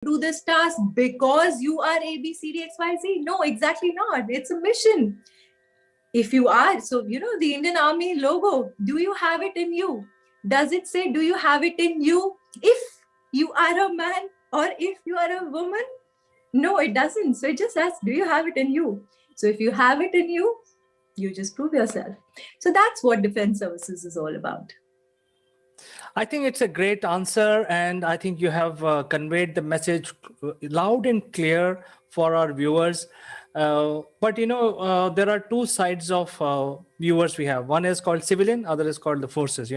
do this task because you are A, B, C, D, X, Y, Z. No, exactly not. It's a mission. If you are, so, the Indian Army logo, do you have it in you? Does it say, do you have it in you if you are a man or if you are a woman? No, it doesn't. So it just asks, do you have it in you? So if you have it in you, you just prove yourself. So that's what defense services is all about. I think it's a great answer, and I think you have conveyed the message loud and clear for our viewers. But there are two sides of viewers we have. One is called civilian, other is called the forces.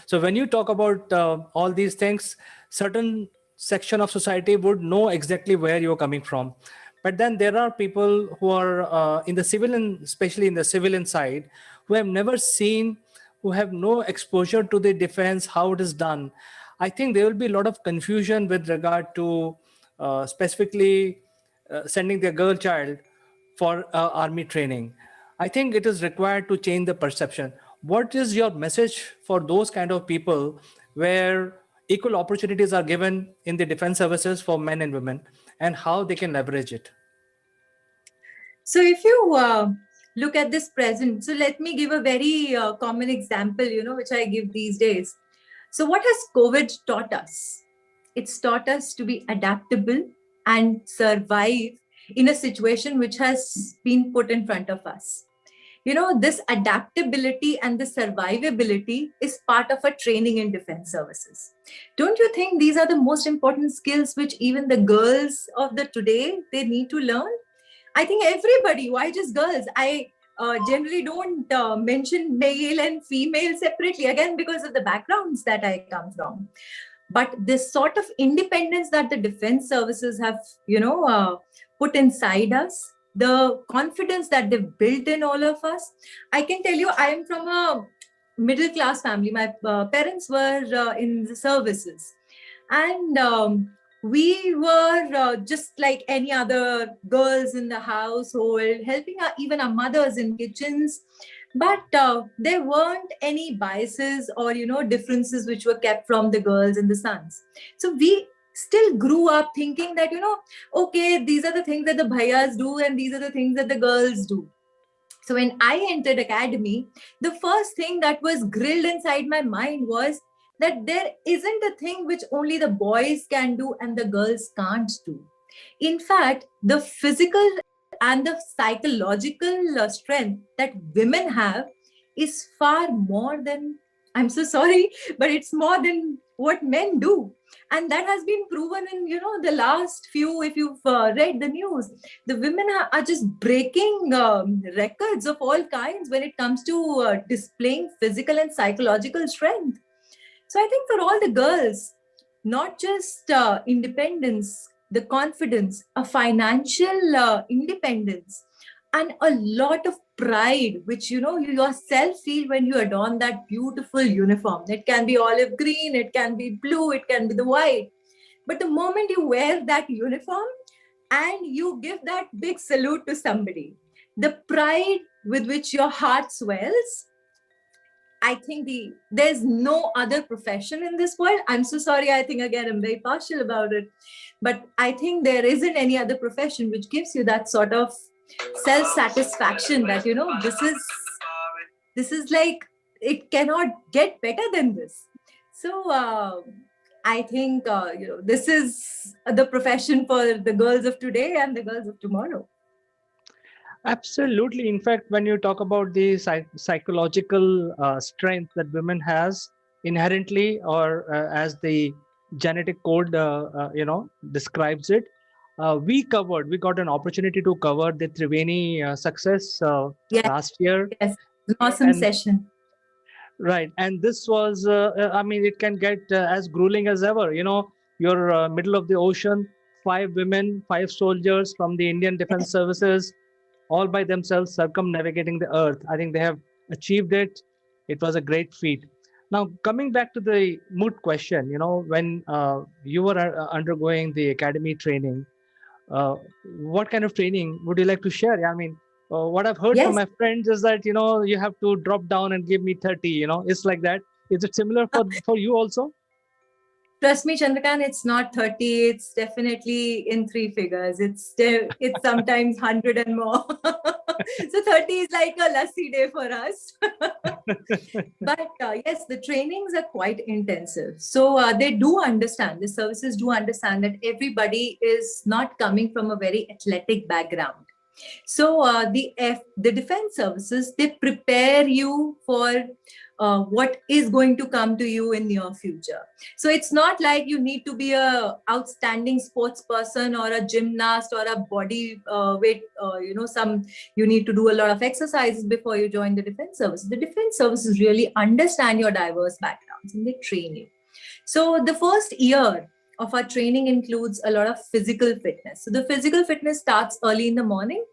So when you talk about all these things, certain section of society would know exactly where you're coming from. But then there are people who are in the civilian, especially in the civilian side, who have never seen, who have no exposure to the defense, how it is done. I think there will be a lot of confusion with regard to specifically sending their girl child for army training. I think it is required to change the perception. What is your message for those kind of people where equal opportunities are given in the defense services for men and women, and how they can leverage it? So if you look at this present, so let me give a very common example, which I give these days. So what has COVID taught us? It's taught us to be adaptable and survive in a situation which has been put in front of us. This adaptability and the survivability is part of a training in defense services. Don't you think these are the most important skills which even the girls of the today, they need to learn? I think everybody, why just girls? I generally don't mention male and female separately, again, because of the backgrounds that I come from. But this sort of independence that the defense services have, put inside us, the confidence that they've built in all of us. I can tell you, I am from a middle class family. My parents were in the services. And we were just like any other girls in the household, helping even our mothers in kitchens. But there weren't any biases or, differences which were kept from the girls and the sons. So we still grew up thinking that, okay, these are the things that the bhaiyas do and these are the things that the girls do. So when I entered academy, the first thing that was grilled inside my mind was that there isn't a thing which only the boys can do and the girls can't do. In fact, the physical and the psychological strength that women have is far more than, I'm so sorry, but it's more than what men do. And that has been proven in, the last few, if you've read the news, the women are just breaking records of all kinds when it comes to displaying physical and psychological strength. So I think for all the girls, not just independence, the confidence, a financial independence, and a lot of pride, which, you yourself feel when you adorn that beautiful uniform. It can be olive green, it can be blue, it can be the white. But the moment you wear that uniform and you give that big salute to somebody, the pride with which your heart swells, I think there's no other profession in this world. I'm so sorry. I think, again, I'm very partial about it. But I think there isn't any other profession which gives you that sort of self-satisfaction that, this is like, it cannot get better than this. So I think, this is the profession for the girls of today and the girls of tomorrow. Absolutely. In fact, when you talk about the psychological strength that women has inherently, or as the genetic code, describes it, we got an opportunity to cover the Triveni success last year. Yes, awesome session. Right. And this was, it can get as grueling as ever. You're middle of the ocean, 5 women, 5 soldiers from the Indian Defense Services, all by themselves circumnavigating the earth. I think they have achieved it. It was a great feat. Now, coming back to the moot question, when you were undergoing the academy training, what kind of training would you like to share? What I've heard from my friends is that, you have to drop down and give me 30, it's like that. Is it similar for you also? Trust me, Chandrakant, it's not 30. It's definitely in three figures. It's sometimes 100 and more. So 30 is like a lassi day for us. But yes, the trainings are quite intensive. So they do understand, the services do understand that everybody is not coming from a very athletic background. So the defense services, they prepare you for what is going to come to you in near future. So it's not like you need to be a outstanding sports person or a gymnast or a body weight. You need to do a lot of exercises before you join the defense services. The defense services really understand your diverse backgrounds and they train you. So the first year of our training includes a lot of physical fitness. So the physical fitness starts early in the morning.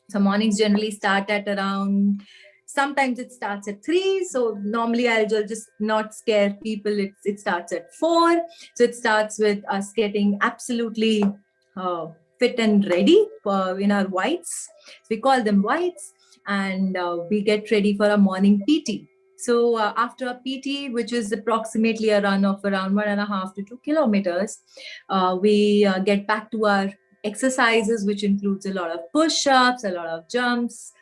So mornings generally start at around, sometimes it starts at 3. So normally I'll just not scare people. It starts at 4. So it starts with us getting absolutely fit and ready in our whites. We call them whites, and we get ready for a morning PT. So after a PT, which is approximately a run of around 1.5 to 2 kilometers, we get back to our exercises, which includes a lot of push-ups, a lot of jumps,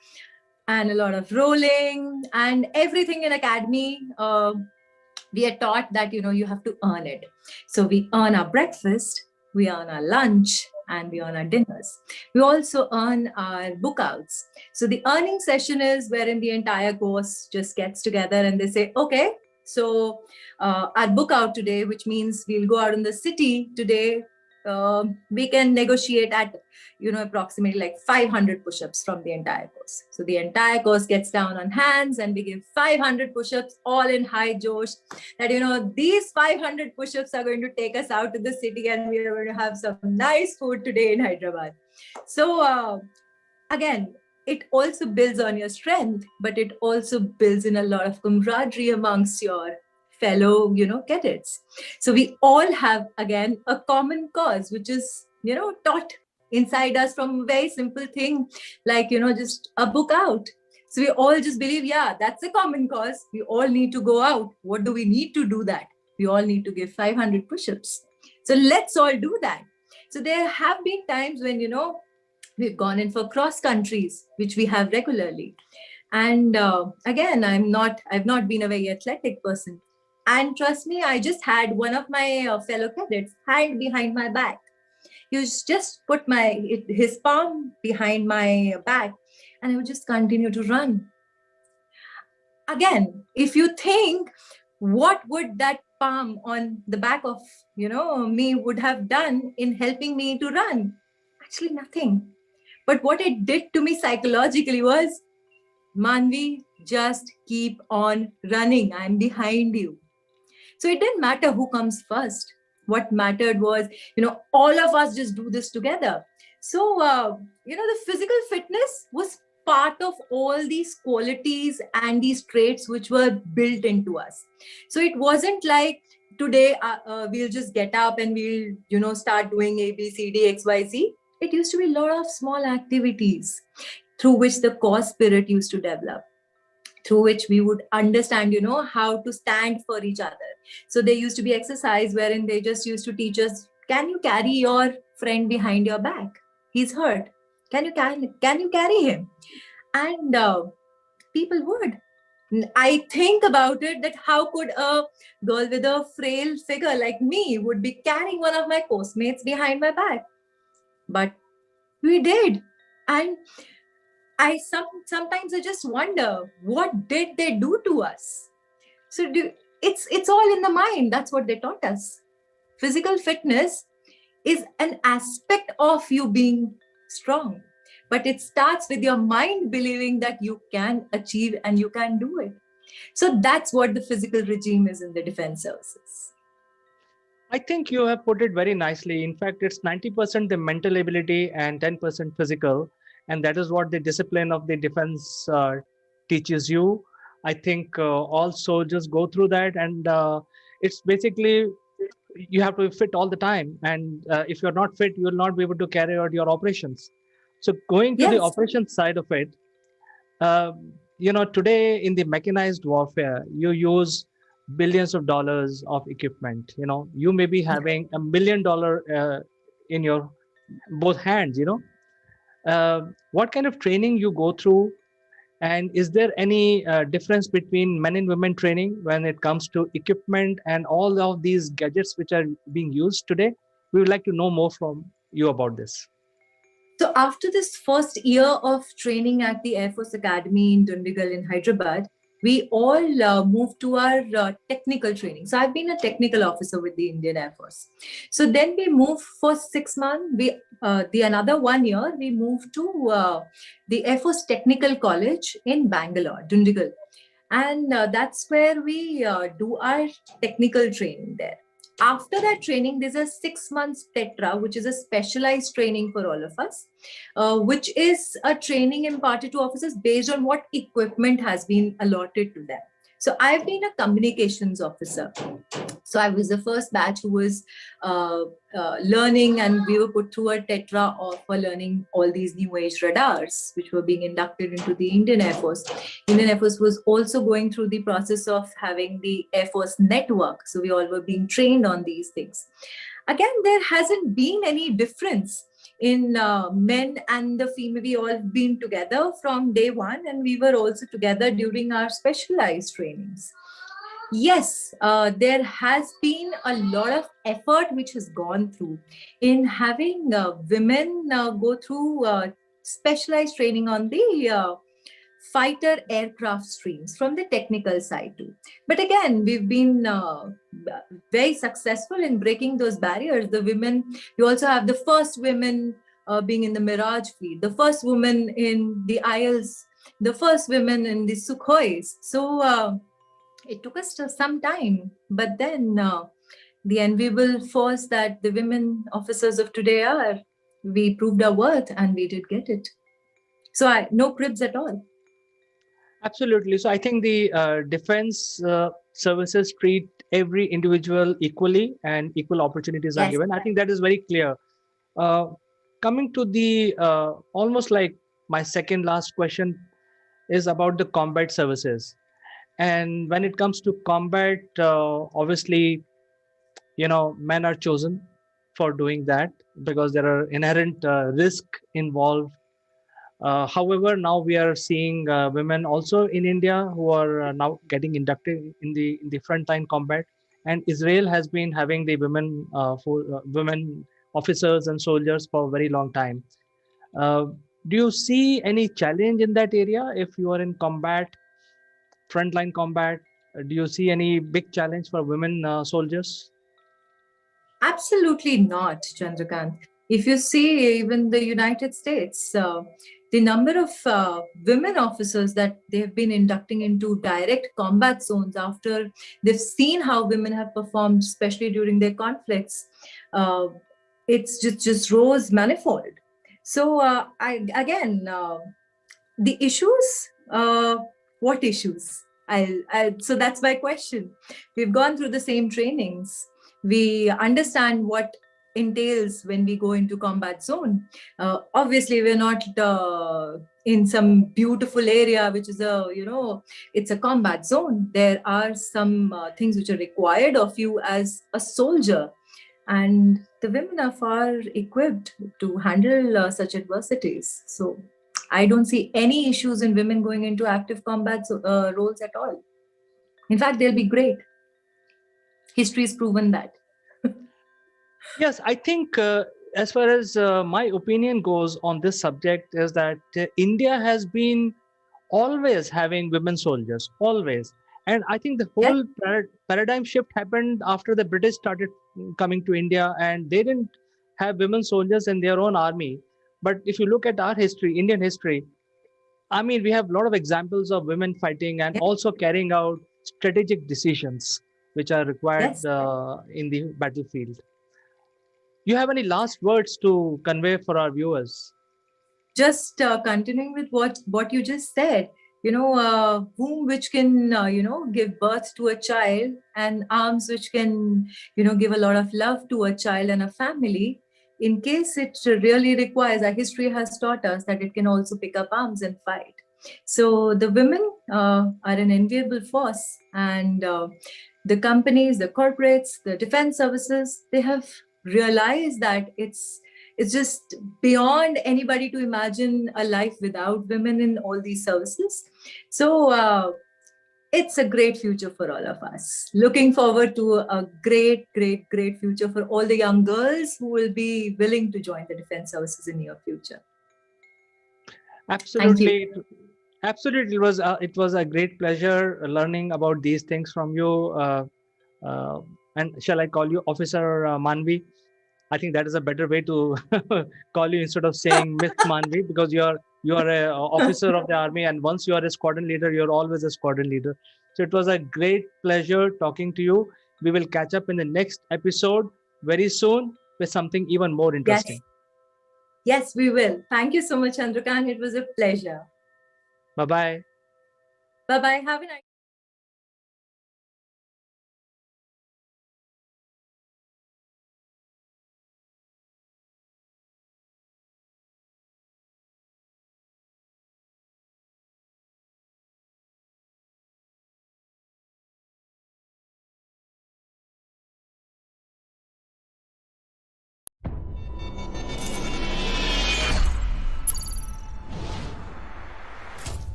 and a lot of rolling, and everything in academy. We are taught that you have to earn it. So we earn our breakfast, we earn our lunch, and we earn our dinners. We also earn our bookouts. So the earning session is wherein the entire course just gets together and they say, okay, so our bookout today, which means we'll go out in the city today. We can negotiate at approximately like 500 push-ups from the entire course. So the entire course gets down on hands and we give 500 push-ups, all in high josh, that these 500 push-ups are going to take us out to the city and we are going to have some nice food today in Hyderabad. So again, it also builds on your strength, but it also builds in a lot of camaraderie amongst your fellow cadets. So we all have, again, a common cause, which is taught inside us from a very simple thing like just a book out. So we all just believe, yeah, that's a common cause. We all need to go out. What do we need to do that? We all need to give 500 push-ups. So let's all do that. So there have been times when we've gone in for cross countries, which we have regularly. And again, I've not been a very athletic person. And trust me, I just had one of my fellow cadets hand behind my back. He was just put his palm behind my back, and I would just continue to run. Again, if you think, what would that palm on the back of me would have done in helping me to run? Actually, nothing. But what it did to me psychologically was, Manvi, just keep on running. I'm behind you. So it didn't matter who comes first. What mattered was, all of us just do this together. So, the physical fitness was part of all these qualities and these traits which were built into us. So it wasn't like today we'll just get up and we'll, start doing A, B, C, D, X, Y, Z. It used to be a lot of small activities through which the cause spirit used to develop, through which we would understand, how to stand for each other. So there used to be exercise wherein they just used to teach us, can you carry your friend behind your back? He's hurt. Can you carry him? And people would. I think about it, that how could a girl with a frail figure like me would be carrying one of my course-mates behind my back? But we did. And sometimes I just wonder, what did they do to us? So it's all in the mind. That's what they taught us. Physical fitness is an aspect of you being strong, but it starts with your mind believing that you can achieve and you can do it. So that's what the physical regime is in the defense services. I think you have put it very nicely. In fact, it's 90% the mental ability and 10% physical. And that is what the discipline of the defense teaches you. I think all soldiers go through that. And it's basically, you have to be fit all the time. And if you're not fit, you will not be able to carry out your operations. So going to the operations side of it, today in the mechanized warfare, you use billions of dollars of equipment. You may be having $1 million in your both hands. What kind of training you go through, and is there any difference between men and women training when it comes to equipment and all of these gadgets which are being used today? We would like to know more from you about this. So after this first year of training at the Air Force Academy in Dundigal in Hyderabad, we all moved to our technical training. So I've been a technical officer with the Indian Air Force. So then we moved for 6 months. The another 1 year, we moved to the Air Force Technical College in Bangalore, Dundigal. And that's where we do our technical training there. After that training, there's a 6 months tetra, which is a specialized training for all of us, which is a training imparted to officers based on what equipment has been allotted to them. So I've been a communications officer. So I was the first batch who was learning, and we were put through a tetra of learning all these new age radars, which were being inducted into the Indian Air Force. Indian Air Force was also going through the process of having the Air Force network. So we all were being trained on these things. Again, there hasn't been any difference in men and the female. We all been together from day one, and we were also together during our specialized trainings. Yes, there has been a lot of effort which has gone through in having women go through specialized training on the fighter aircraft streams from the technical side too. But again, we've been very successful in breaking those barriers. The women, you also have the first women being in the Mirage fleet, the first woman in the Isles, the first women in the Sukhois. So it took us some time, but then the enviable force that the women officers of today are, we proved our worth and we did get it. So no cribs at all. Absolutely. So I think the defense services treat every individual equally, and equal opportunities are given. I think that is very clear. Coming to the almost like my second last question is about the combat services. And when it comes to combat, obviously, men are chosen for doing that because there are inherent risk involved. However, now we are seeing women also in India who are now getting inducted in the frontline combat, and Israel has been having the women officers and soldiers for a very long time. Do you see any challenge in that area if you are in combat, frontline combat? Do you see any big challenge for women soldiers? Absolutely not, Chandrakant. If you see even the United States, the number of women officers that they have been inducting into direct combat zones after they've seen how women have performed, especially during their conflicts, it's just rose manifold. So the issues, what issues? So that's my question. We've gone through the same trainings. We understand what entails when we go into combat zone. Obviously, we're not in some beautiful area, which is it's a combat zone. There are some things which are required of you as a soldier. And the women are far equipped to handle such adversities. So I don't see any issues in women going into active combat roles at all. In fact, they'll be great. History has proven that. Yes, I think as far as my opinion goes on this subject is that India has been always having women soldiers, always. And I think the whole paradigm shift happened after the British started coming to India, and they didn't have women soldiers in their own army. But if you look at our history, Indian history, I mean, we have a lot of examples of women fighting and also carrying out strategic decisions which are required in the battlefield. You have any last words to convey for our viewers? Just continuing with what you just said, womb which can, give birth to a child, and arms which can, give a lot of love to a child and a family. In case it really requires, our history has taught us that it can also pick up arms and fight. So the women are an enviable force, and the companies, the corporates, the defense services, they have realized that it's just beyond anybody to imagine a life without women in all these services. So it's a great future for all of us. Looking forward to a great, great, great future for all the young girls who will be willing to join the defense services in near future. Thank you. Absolutely, it was a great pleasure learning about these things from you. Uh, and shall I call you Officer Manvi? I think that is a better way to call you instead of saying Miss Manvi, because you are a officer of the army, and once you are a squadron leader, you're always a squadron leader. So it was a great pleasure talking to you. We will catch up in the next episode very soon with something even more interesting. Yes, we will. Thank you so much, Chandrakant. It was a pleasure. Bye-bye. Bye-bye. Have a nice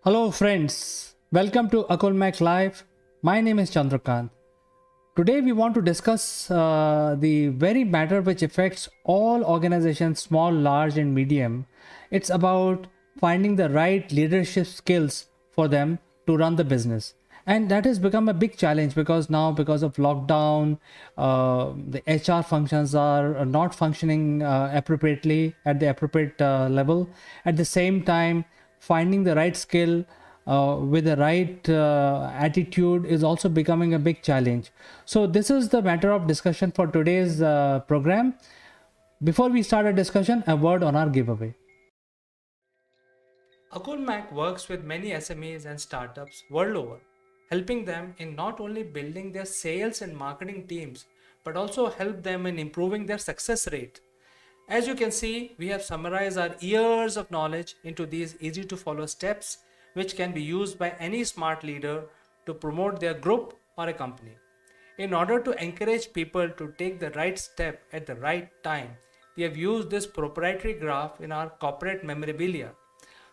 Hello friends, welcome to Akulmach Live. My name is Chandrakant. Today we want to discuss the very matter which affects all organizations, small, large and medium. It's about finding the right leadership skills for them to run the business. And that has become a big challenge because now, because of lockdown, the HR functions are not functioning appropriately at the appropriate level. At the same time, finding the right skill with the right attitude is also becoming a big challenge. So this is the matter of discussion for today's program. Before we start a discussion, a word on our giveaway. Akulmach works with many SMEs and startups world over, helping them in not only building their sales and marketing teams, but also help them in improving their success rate. As you can see, we have summarized our years of knowledge into these easy to follow steps, which can be used by any smart leader to promote their group or a company. In order to encourage people to take the right step at the right time, we have used this proprietary graph in our corporate memorabilia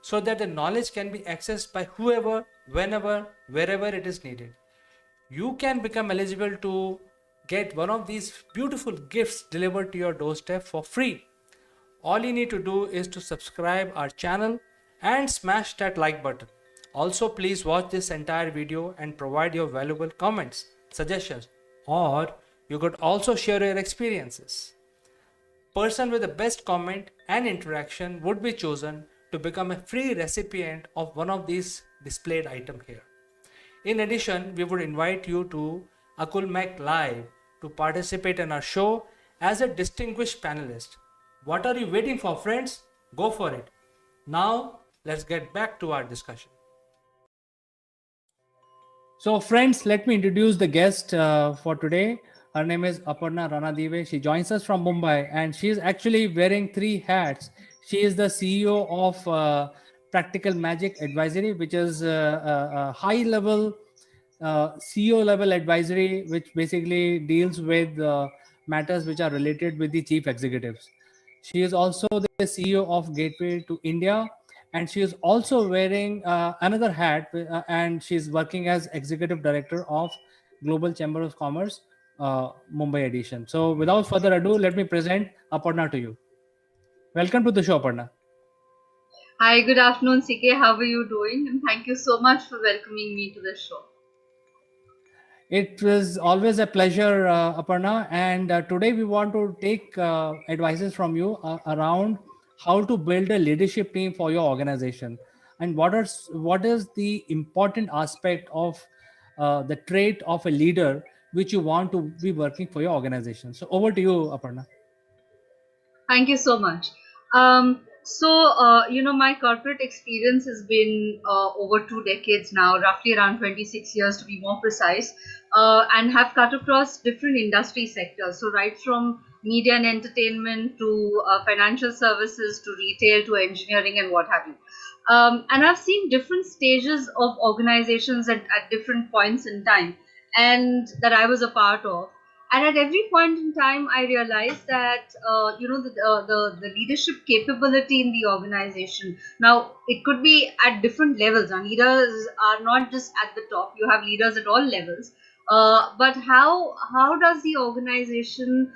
so that the knowledge can be accessed by whoever, whenever, wherever it is needed. You can become eligible to get one of these beautiful gifts delivered to your doorstep for free. All you need to do is to subscribe our channel and smash that like button. Also, please watch this entire video and provide your valuable comments, suggestions, or you could also share your experiences. Person with the best comment and interaction would be chosen to become a free recipient of one of these displayed items here. In addition, we would invite you to Akulmach Live to participate in our show as a distinguished panelist. What are you waiting for, friends? Go for it. Now, let's get back to our discussion. So, friends, let me introduce the guest for today. Her name is Aparna Ranadive. She joins us from Mumbai, and she is actually wearing three hats. She is the CEO of Practical Magic Advisory, which is a high-level CEO level advisory, which basically deals with matters which are related with the chief executives. She is also the CEO of Gateway to India, and she is also wearing another hat, and she's working as executive director of Global Chamber of Commerce, Mumbai edition. So, without further ado, let me present Aparna to you. Welcome to the show, Aparna. Hi, good afternoon, CK. How are you doing? And thank you so much for welcoming me to the show. It was always a pleasure, Aparna. And today we want to take advices from you around how to build a leadership team for your organization, and what is the important aspect of the trait of a leader which you want to be working for your organization. So over to you, Aparna. Thank you so much. So, my corporate experience has been over 2 decades now, roughly around 26 years to be more precise, and have cut across different industry sectors. So, right from media and entertainment to financial services to retail to engineering and what have you. And I've seen different stages of organizations at different points in time, and that I was a part of. And at every point in time, I realized that the leadership capability in the organization. Now, it could be at different levels. And leaders are not just at the top. You have leaders at all levels. But how does the organization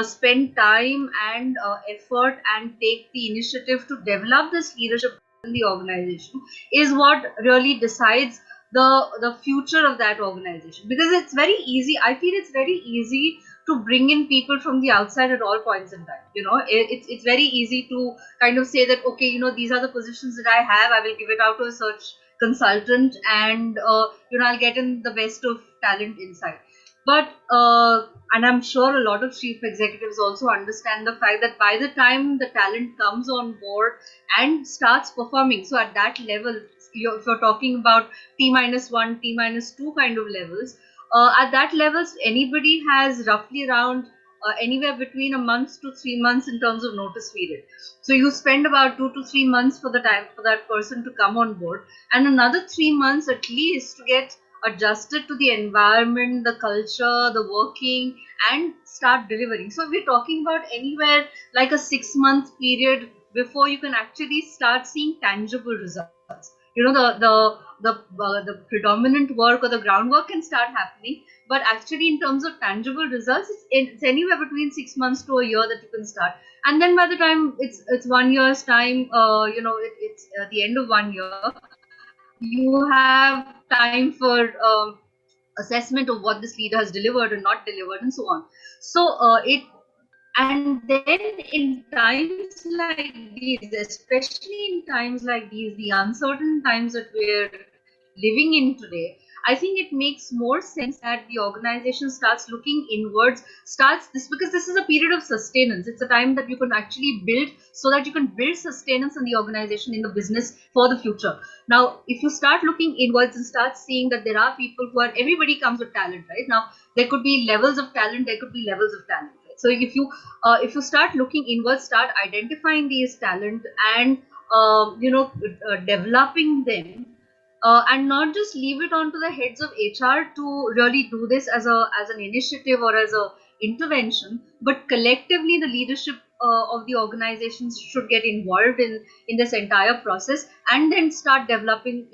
spend time and effort and take the initiative to develop this leadership in the organization is what really decides the future of that organization. Because it's very easy, I feel it's very easy to bring in people from the outside at all points in time. It's very easy to kind of say that, okay, these are the positions that I have, I will give it out to a search consultant, and I'll get in the best of talent inside. But and I'm sure a lot of chief executives also understand the fact that by the time the talent comes on board and starts performing, so at that level, if you're talking about T-1, T-2 kind of levels, at that levels, anybody has roughly around anywhere between a month to 3 months in terms of notice period. So you spend about 2 to 3 months for the time for that person to come on board, and another 3 months at least to get adjusted to the environment, the culture, the working, and start delivering. So we're talking about anywhere like a 6 month period before you can actually start seeing tangible results. The predominant work or the groundwork can start happening, but actually in terms of tangible results, it's anywhere between 6 months to a year that you can start. And then by the time it's 1 year's time, it's the end of 1 year, you have time for assessment of what this leader has delivered and not delivered and so on. So it and then in times like these, especially in times like these, the uncertain times that we're living in today, I think it makes more sense that the organization starts looking inwards, because this is a period of sustenance. It's a time that you can actually build, so that you can build sustenance in the organization, in the business for the future. Now, if you start looking inwards and start seeing that there are people who are, everybody comes with talent, right? Now, there could be levels of talent, there could be levels of talent. Right? So if you start looking inwards, start identifying these talent and developing them, and not just leave it onto the heads of HR to really do this as an initiative or as a intervention, but collectively the leadership of the organizations should get involved in this entire process, and then start developing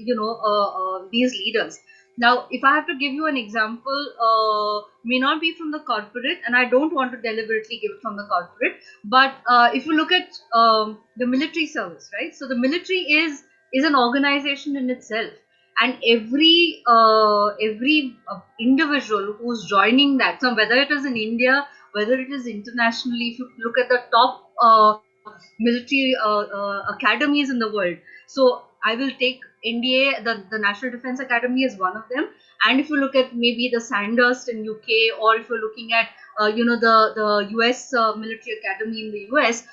these leaders. Now, if I have to give you an example, may not be from the corporate, and I don't want to deliberately give it from the corporate, but if you look at the military service, right? So the military is an organization in itself, and every individual who's joining that, so whether it is in India, whether it is internationally, if you look at the top military academies in the world, so I will take NDA, the National Defense Academy, is one of them. And if you look at maybe the Sandhurst in UK, or if you're looking at the US military academy in the US,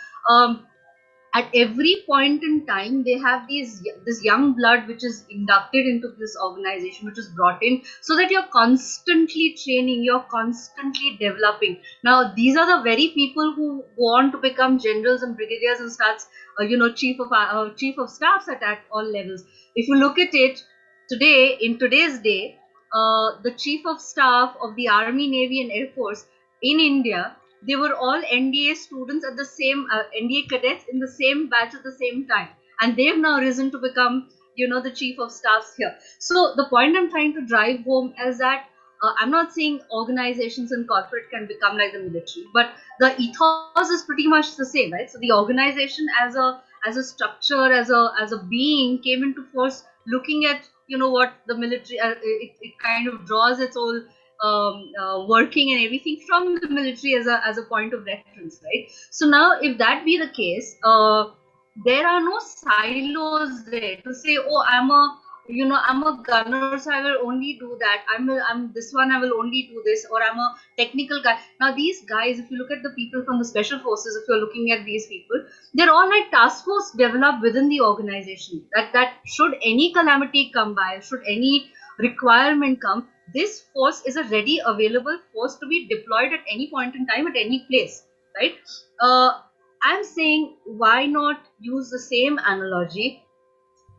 at every point in time they have this young blood which is inducted into this organization, which is brought in, so that you're constantly training, you're constantly developing. Now, these are the very people who go on to become generals and brigadiers and starts chief of staffs at all levels. If you look at it today, in today's day, the chief of staff of the Army, Navy and Air Force in India, they were all NDA students at the same NDA cadets in the same batch at the same time, and they've now risen to become the chief of staffs here. So the point I'm trying to drive home is that I'm not saying organizations and corporate can become like the military, but the ethos is pretty much the same, right? So the organization as a structure, as a being, came into force looking at what the military it kind of draws its whole working and everything from the military as a point of reference, right? So now, if that be the case, there are no silos there to say, oh, I'm a I'm a gunner, so I will only do that. I'm this one, I will only do this, or I'm a technical guy. Now, these guys, if you look at the people from the special forces, if you're looking at these people, they're all like task force developed within the organization. That should any calamity come by, should any requirement come, this force is a ready, available force to be deployed at any point in time, at any place, right? I'm saying, why not use the same analogy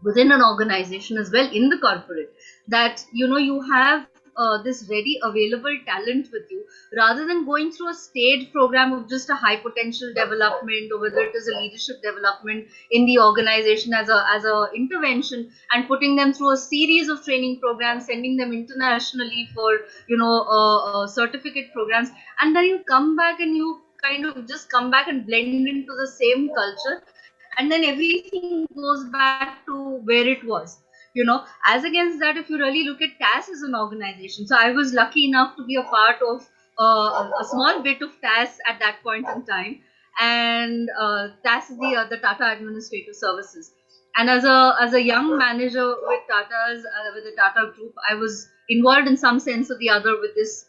within an organization as well, in the corporate, that you have this ready, available talent with you, rather than going through a stage program of just a high potential development, or whether it is a leadership development in the organization as a intervention, and putting them through a series of training programs, sending them internationally for certificate programs, and then you come back and you kind of just come back and blend into the same culture, and then everything goes back to where it was. As against that, if you really look at TAS as an organization, so I was lucky enough to be a part of a small bit of TAS at that point in time, and TAS is the Tata Administrative Services. And as a young manager with Tata's with the Tata Group, I was involved in some sense or the other with this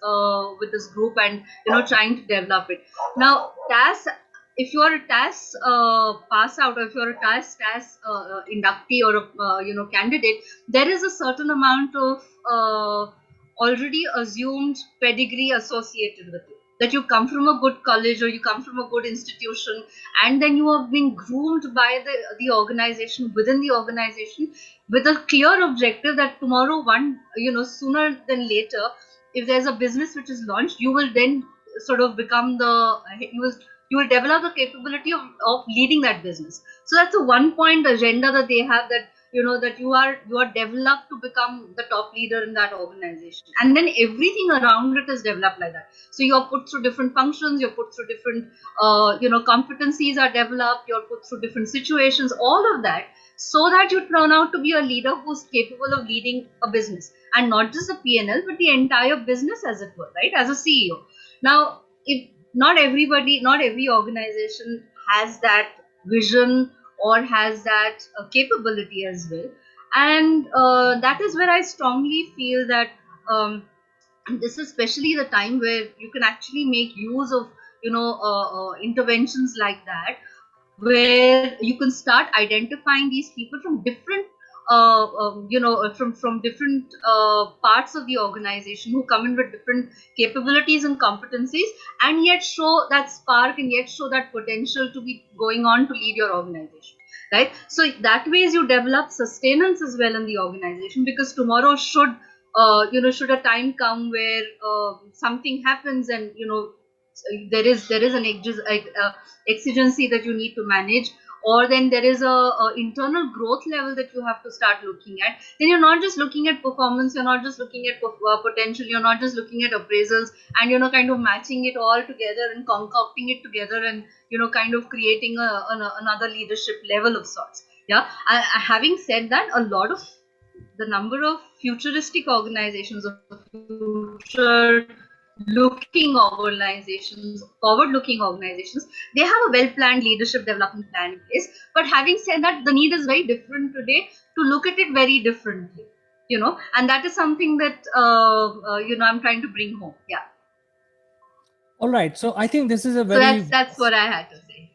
group, and trying to develop it. Now, TAS, if you are a TAS pass out, or if you are a TAS inductee, or a candidate, there is a certain amount of already assumed pedigree associated with it. That you come from a good college, or you come from a good institution, and then you have been groomed by the organization, within the organization, with a clear objective that tomorrow, sooner than later, if there's a business which is launched, you will then sort of become you will develop the capability of leading that business. So that's a one point agenda that they have, that that you are developed to become the top leader in that organization, and then everything around it is developed like that. So you're put through different functions, you're put through different competencies are developed, you're put through different situations, all of that, so that you turn out to be a leader who's capable of leading a business, and not just the P&L, but the entire business, as it were, right, as a CEO. Now, if not every organization has that vision, or has that capability as well, and that is where I strongly feel that this is especially the time where you can actually make use of interventions like that, where you can start identifying these people from different from different parts of the organization, who come in with different capabilities and competencies, and yet show that spark, and yet show that potential to be going on to lead your organization, right? So that way you develop sustenance as well in the organization, because tomorrow should should a time come where something happens, and there is an exigency that you need to manage, or then there is a internal growth level that you have to start looking at, then you're not just looking at performance, you're not just looking at potential, you're not just looking at appraisals, and kind of matching it all together and concocting it together, and kind of creating another leadership level of sorts. Yeah, having said that, a lot of the number of futuristic organizations, or future looking organizations, forward looking organizations, they have a well planned leadership development plan in place. But having said that, the need is very different today to look at it very differently, and that is something that I'm trying to bring home. Yeah. All right. So I think this is a very... So that's what I had to say.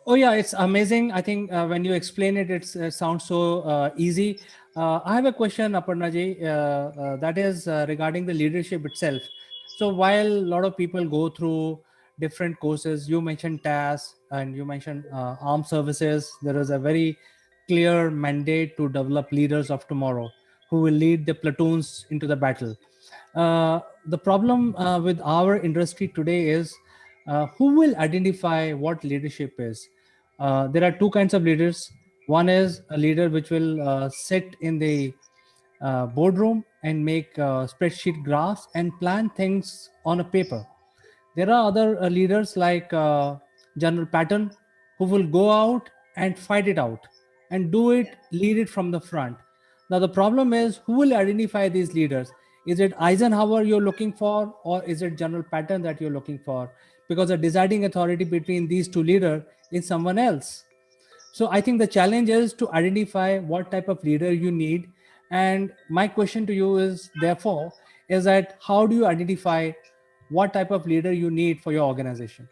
Oh yeah, it's amazing. I think when you explain it, it sounds so easy. I have a question, Aparna ji, that is regarding the leadership itself. So while a lot of people go through different courses, you mentioned TAS and you mentioned armed services, there is a very clear mandate to develop leaders of tomorrow who will lead the platoons into the battle. The problem with our industry today is who will identify what leadership is? There are two kinds of leaders. One is a leader which will sit in the boardroom and make spreadsheet graphs and plan things on a paper. There are other leaders like General Patton who will go out and fight it out and do it, lead it from the front. Now the problem is, who will identify these leaders? Is it Eisenhower you're looking for, or is it General Patton that you're looking for? Because the deciding authority between these two leaders is someone else. So I think the challenge is to identify what type of leader you need, And my question to you is, therefore, is that how do you identify what type of leader you need for your organization?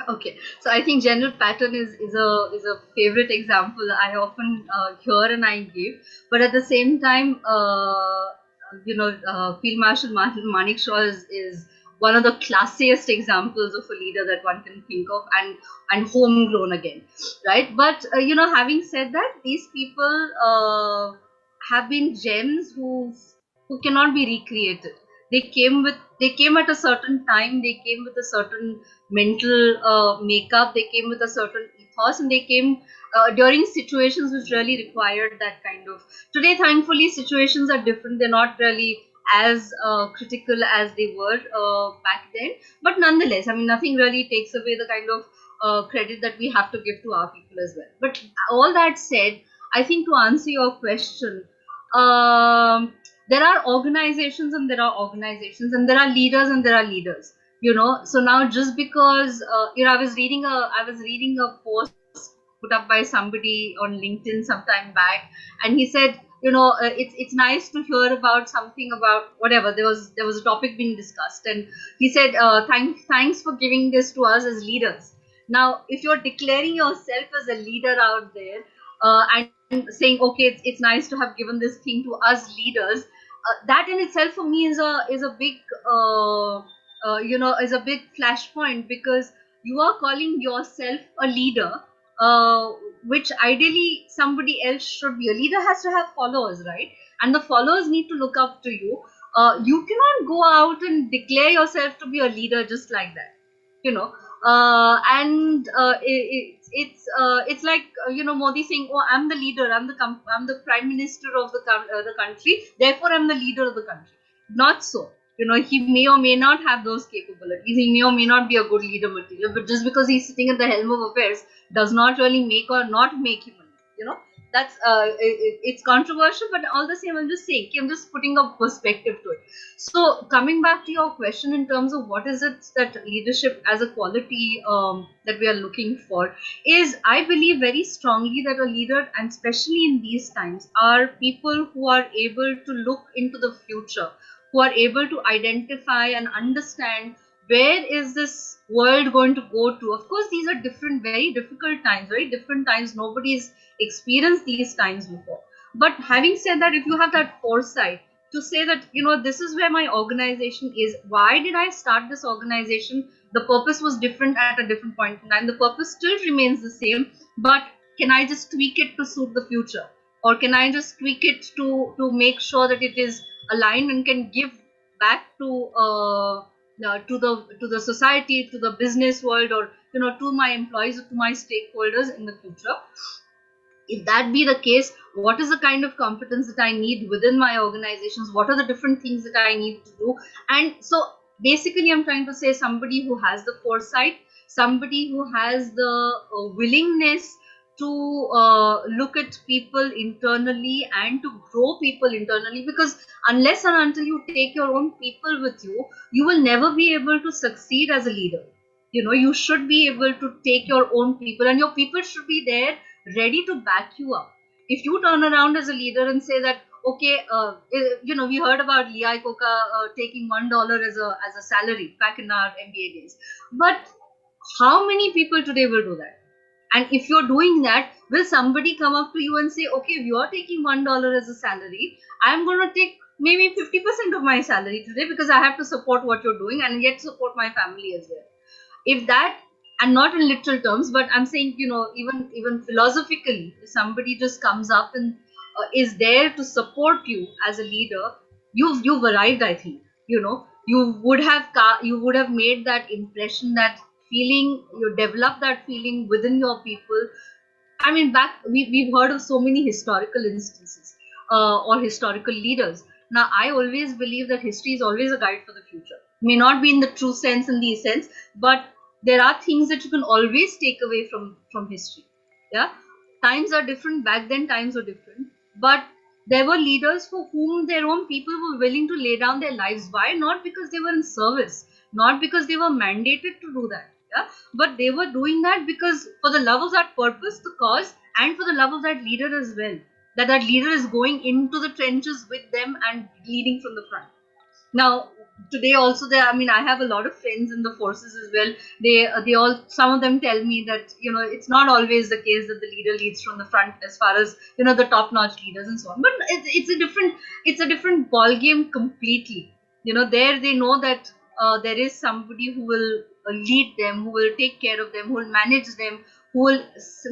Okay, so I think general pattern is a favorite example I often hear and I give, but at the same time, Field Marshal Manik Shaw is one of the classiest examples of a leader that one can think of, and homegrown again, right? But having said that, these people have been gems who cannot be recreated. They came at a certain time. They came with a certain mental makeup. They came with a certain ethos, and they came during situations which really required that kind of. Today, thankfully, situations are different. They're not really as critical as they were back then. But nonetheless, I mean, nothing really takes away the kind of credit that we have to give to our people as well. But all that said, I think to answer your question, there are organizations and there are organizations, and there are leaders and there are leaders. So now just because I was reading a post put up by somebody on LinkedIn some time back, and he said, it's nice to hear about something about whatever. There was a topic being discussed, and he said, thanks for giving this to us as leaders. Now, if you're declaring yourself as a leader out there, and saying, okay, it's nice to have given this thing to us leaders, that in itself for me is a big is a big flashpoint, because you are calling yourself a leader, uh, which ideally somebody else should be. A leader has to have followers, right? And the followers need to look up to you. You cannot go out and declare yourself to be a leader just like that, you know. And it's like Modi saying, "Oh, I'm the leader. I'm the prime minister of the country. Therefore, I'm the leader of the country." Not so. He may or may not have those capabilities. He may or may not be a good leader material. But just because he's sitting at the helm of affairs does not really make or not make him a leader. That's it's controversial, but all the same, I'm just saying. I'm just putting a perspective to it. So coming back to your question in terms of what is it that leadership as a quality that we are looking for, is I believe very strongly that a leader, and especially in these times, are people who are able to look into the future, who are able to identify and understand where is this world going to go to. Of course, these are different, very difficult times, very different times. Nobody's experienced these times before. But having said that, if you have that foresight to say that, this is where my organization is, why did I start this organization? The purpose was different at a different point in time. The purpose still remains the same, but can I just tweak it to suit the future? Or can I just tweak it to make sure that it is aligned and can give back to the society, to the business world, or to my employees or to my stakeholders in the future? If that be the case, what is the kind of competence that I need within my organizations? What are the different things that I need to do? And so basically, I'm trying to say somebody who has the foresight, somebody who has the willingness to look at people internally and to grow people internally, because unless and until you take your own people with you, you will never be able to succeed as a leader. You should be able to take your own people, and your people should be there ready to back you up. If you turn around as a leader and say that, okay, we heard about Lee Iacocca taking $1 as a salary back in our MBA days, but how many people today will do that? And if you're doing that, will somebody come up to you and say, okay, if you're taking $1 as a salary, I'm going to take maybe 50% of my salary today, because I have to support what you're doing and yet support my family as well. If that, and not in literal terms, but I'm saying, even philosophically, if somebody just comes up and is there to support you as a leader, you've arrived. I think you would have made that impression, that feeling. You develop that feeling within your people. I mean, we've heard of so many historical instances or historical leaders. Now, I always believe that history is always a guide for the future. May not be in the true sense, in the essence, but there are things that you can always take away from history. Yeah, times are different. Back then, times were different, but there were leaders for whom their own people were willing to lay down their lives. Why? Not because they were in service, not because they were mandated to do that. Yeah, but they were doing that because for the love of that purpose, the cause, and for the love of that leader as well. that leader is going into the trenches with them and leading from the front. Now today also there, I mean, I have a lot of friends in the forces as well. They all, some of them tell me that, you know, it's not always the case that the leader leads from the front as far as, you know, the top notch leaders and so on, but it's a different ball game completely. You know, there they know that there is somebody who will lead them, who will take care of them, who will manage them, who will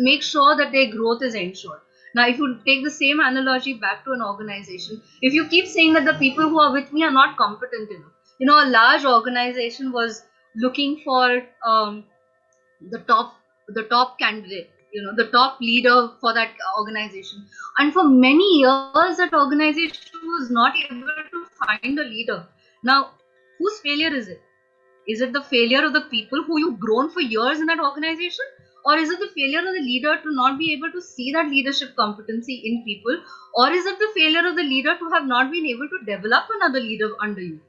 make sure that their growth is ensured. Now, if you take the same analogy back to an organization, if you keep saying that the people who are with me are not competent enough, you know, a large organization was looking for the top candidate, you know, the top leader for that organization, and for many years that organization was not able to find a leader. Now, whose failure is it? Is it the failure of the people who you've grown for years in that organization? Or is it the failure of the leader to not be able to see that leadership competency in people? Or is it the failure of the leader to have not been able to develop another leader under you?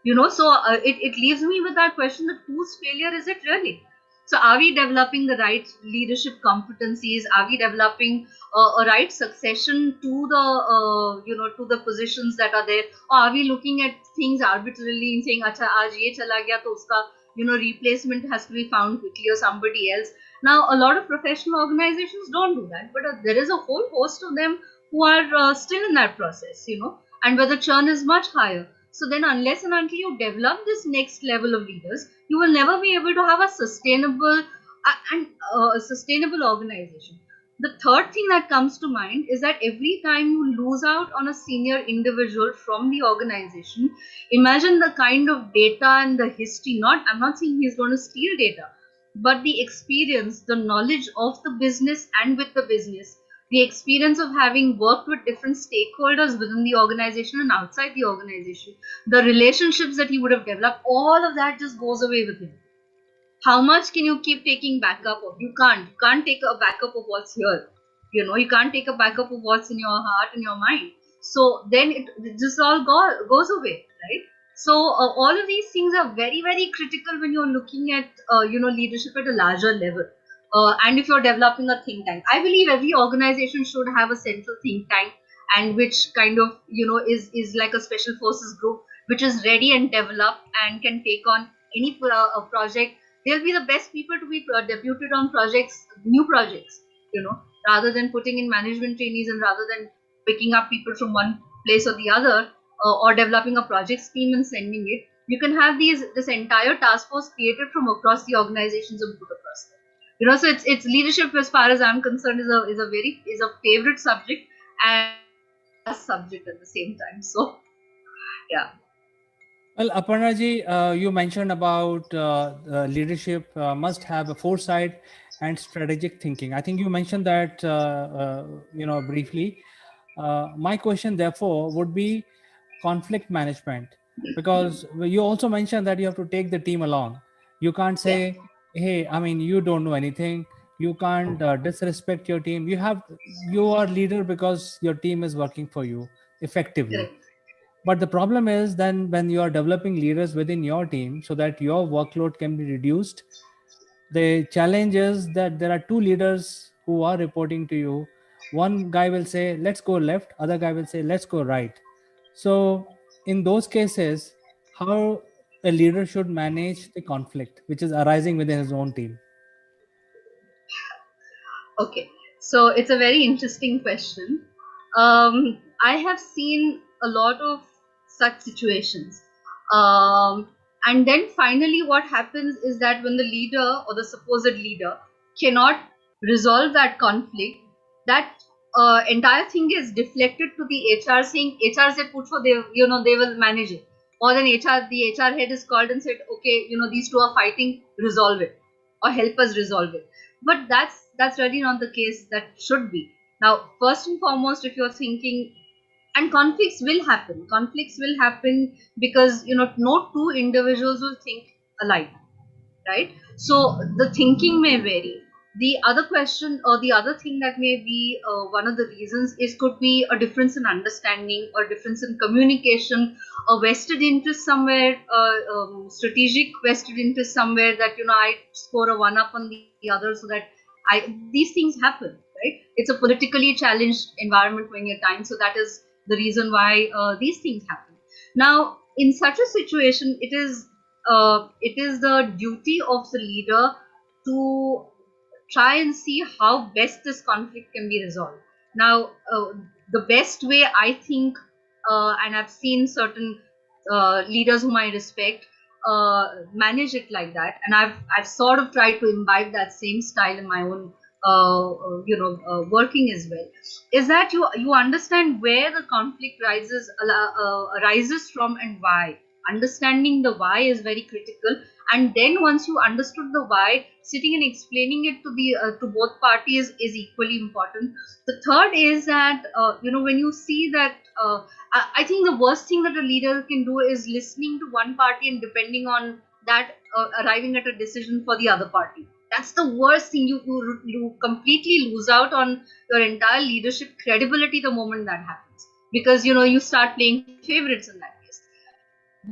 You know, so it leaves me with that question, that whose failure is it really? So are we developing the right leadership competencies? Are we developing a right succession to the to the positions that are there? Or are we looking at things arbitrarily and saying, acha, aaj ye chala gaya, to uska, you know, replacement has to be found quickly, or somebody else? Now, a lot of professional organizations don't do that, but there is a whole host of them who are still in that process, you know, and where the churn is much higher. So then, unless and until you develop this next level of leaders, you will never be able to have a sustainable sustainable organization. The third thing that comes to mind is that every time you lose out on a senior individual from the organization, imagine the kind of data and the history. I'm not saying he's going to steal data, but the experience, the knowledge of the business and with the business, the experience of having worked with different stakeholders within the organization and outside the organization, the relationships that he would have developed, all of that just goes away with him. How much can you keep taking backup of? You can't take a backup of what's here. You know, you can't take a backup of what's in your heart and your mind. So then it just all goes away, right? So all of these things are very, very critical when you're looking at leadership at a larger level. And if you're developing a think tank, I believe every organization should have a central think tank, and which kind of, you know, is like a special forces group which is ready and developed and can take on any project. They'll be the best people to be deputed on projects, new projects, you know, rather than putting in management trainees and rather than picking up people from one place or the other, or developing a project team and sending it. You can have this entire task force created from across the organizations and put across them. You know, so it's leadership, as far as I'm concerned, is a favorite subject and a subject at the same time. So yeah. Well, Aparna ji, you mentioned about leadership must have a foresight and strategic thinking. I think you mentioned that briefly. My question, therefore, would be conflict management, because you also mentioned that you have to take the team along. You can't say, "Hey, I mean, you don't know anything. You can't disrespect your team. You are leader because your team is working for you effectively." Correct. But the problem is then when you are developing leaders within your team so that your workload can be reduced, the challenge is that there are two leaders who are reporting to you. One guy will say, let's go left, other guy will say, let's go right. So in those cases, how a leader should manage the conflict which is arising within his own team? Okay, so it's a very interesting question. I have seen a lot of such situations. And then finally, what happens is that when the leader or the supposed leader cannot resolve that conflict, that entire thing is deflected to the HR, saying HR se pucho, they will manage it. Or then the HR head is called and said, okay, you know, these two are fighting, resolve it, or help us resolve it. But that's really not the case. That should be. Now, first and foremost, if you're thinking, and conflicts will happen because, you know, no two individuals will think alike, right? So the thinking may vary. The other question or the other thing that may be one of the reasons could be a difference in understanding or difference in communication, a vested interest somewhere, strategic vested interest somewhere, that, you know, I score a one up on the other, so that these things happen. right? It's a politically challenged environment many a time, so that is the reason why these things happen. Now, in such a situation, it is the duty of the leader to try and see how best this conflict can be resolved. Now, the best way I think, and I've seen certain leaders whom I respect manage it like that, and I've sort of tried to imbibe that same style in my own working as well. Is that you understand where the conflict arises from and why. Understanding the why is very critical, and then once you understood the why, sitting and explaining it to the to both parties is equally important. The third is that when you see that I think the worst thing that a leader can do is listening to one party and depending on that arriving at a decision for the other party. That's the worst thing. You completely lose out on your entire leadership credibility the moment that happens, because you start playing favorites in that case.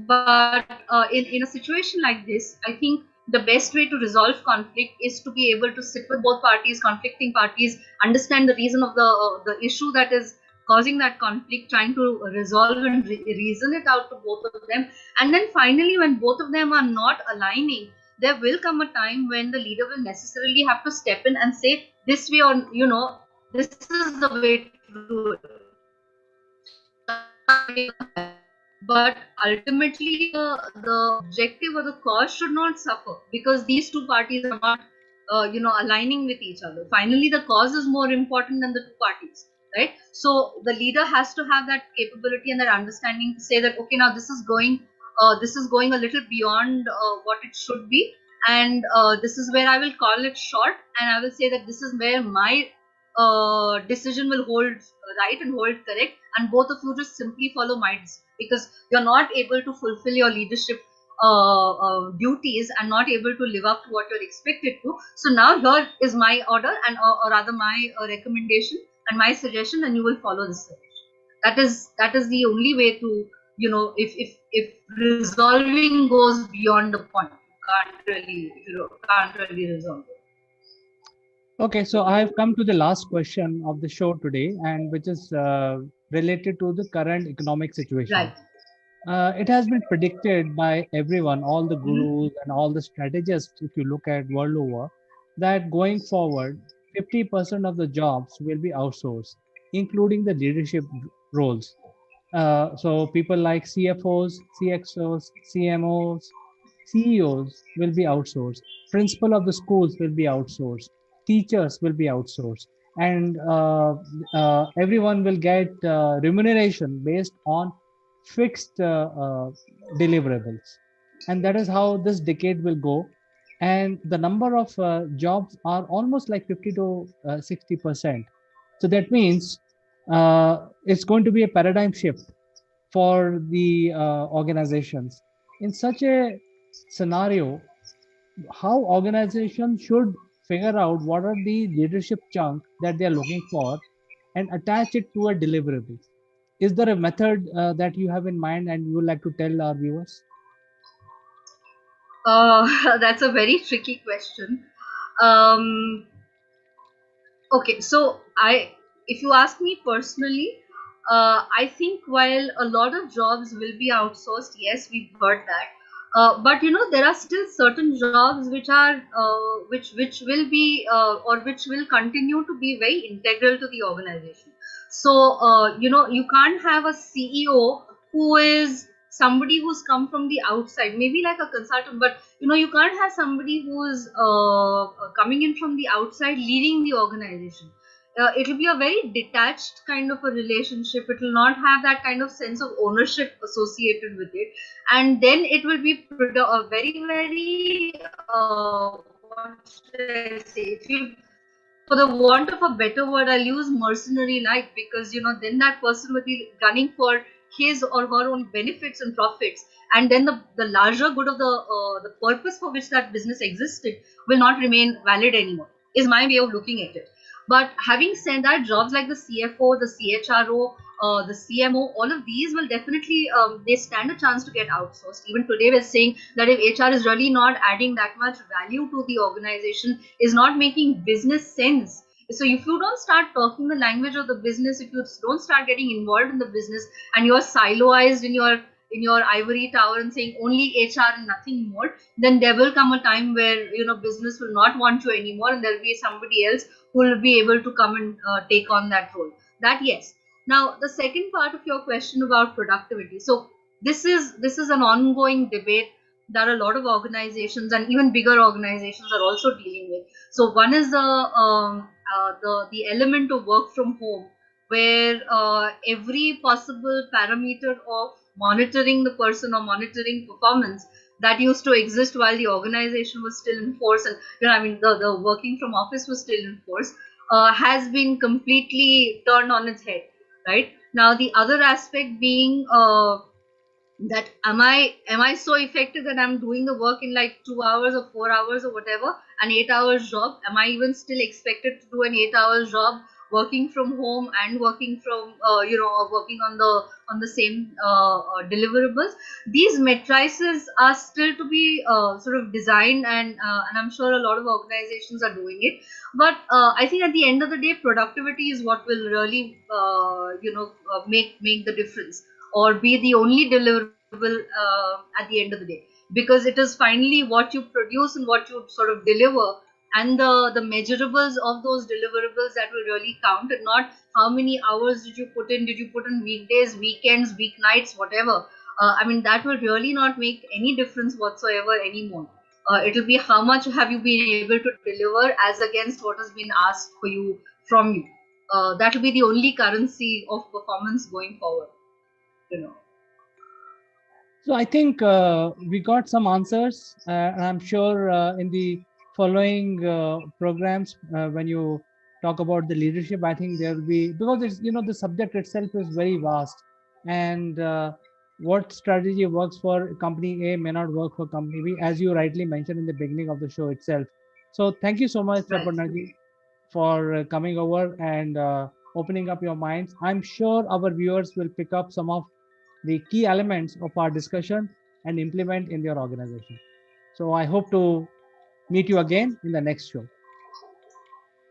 But in a situation like this, I think the best way to resolve conflict is to be able to sit with both parties, conflicting parties, understand the reason of the issue that is causing that conflict, trying to resolve and reason it out to both of them. And then finally, when both of them are not aligning, there will come a time when the leader will necessarily have to step in and say, this way, or this is the way to do it. But ultimately, the objective or the cause should not suffer, because these two parties are not, aligning with each other. Finally, the cause is more important than the two parties, right? So the leader has to have that capability and that understanding to say that, okay, now this is going a little beyond what it should be, and this is where I will call it short, and I will say that this is where my decision will hold right and hold correct, and both of you just simply follow my decision, because you're not able to fulfill your leadership duties and not able to live up to what you're expected to. So now here is my order, and or rather my recommendation and my suggestion, and you will follow this suggestion. That is the only way to, if resolving goes beyond the point, you can't really resolve it. Okay, so I have come to the last question of the show today, and which is related to the current economic situation. Right. It has been predicted by everyone, all the gurus and all the strategists, if you look at world over, that going forward, 50% of the jobs will be outsourced, including the leadership roles. So people like CFOs, CXOs, CMOs, CEOs will be outsourced. Principal of the schools will be outsourced. Teachers will be outsourced, and everyone will get remuneration based on fixed deliverables. And that is how this decade will go. And the number of jobs are almost like 50 to 60%. So that means it's going to be a paradigm shift for the organizations. In such a scenario, how organizations should figure out what are the leadership chunk that they are looking for and attach it to a deliverable. Is there a method that you have in mind and you would like to tell our viewers? That's a very tricky question. Okay, so if you ask me personally, I think while a lot of jobs will be outsourced, yes, we've heard that. But there are still certain jobs which are which will be or which will continue to be very integral to the organization. So you can't have a CEO who is somebody who's come from the outside, maybe like a consultant, but you can't have somebody who's coming in from the outside leading the organization. It will be a very detached kind of a relationship. It will not have that kind of sense of ownership associated with it, and then it will be a very, very what should I say? For the want of a better word, I'll use mercenary-like, because then that person will be gunning for his or her own benefits and profits, and then the larger good of the purpose for which that business existed will not remain valid anymore, is my way of looking at it. But having said that, jobs like the CFO, the CHRO, the CMO, all of these will definitely they stand a chance to get outsourced. Even today we're saying that if HR is really not adding that much value to the organization, is not making business sense, So if you don't start talking the language of the business, if you don't start getting involved in the business, and you're siloized in your ivory tower and saying only HR and nothing more, then there will come a time where business will not want you anymore, and there'll be somebody else who will be able to come and take on that role. That, yes. Now the second part of your question about productivity. So this is an ongoing debate that a lot of organizations and even bigger organizations are also dealing with. So one is the element of work from home, where every possible parameter of monitoring the person or monitoring performance that used to exist while the organization was still in force, and the working from office was still in force, has been completely turned on its head. Right now, the other aspect being that am I so effective that I'm doing the work in like 2 hours or 4 hours or whatever, an 8 hours job? Am I even still expected to do an 8 hours job working from home and working from working on the same deliverables? These matrices are still to be sort of designed, and I'm sure a lot of organizations are doing it. But I think at the end of the day, productivity is what will really make the difference, or be the only deliverable at the end of the day, because it is finally what you produce and what you sort of deliver, and the measurables of those deliverables that will really count, and not how many hours did you put in weekdays, weekends, weeknights, whatever. That will really not make any difference whatsoever anymore. It'll be how much have you been able to deliver as against what has been asked for you from you. That will be the only currency of performance going forward. So I think we got some answers, and I'm sure in the following programs, when you talk about the leadership, I think there will be, because it's the subject itself is very vast, and what strategy works for company A may not work for company B, as you rightly mentioned in the beginning of the show itself. So thank you so much, Right. Aparna, for coming over and opening up your minds. I'm sure our viewers will pick up some of the key elements of our discussion and implement in their organization. So I hope to meet you again in the next show.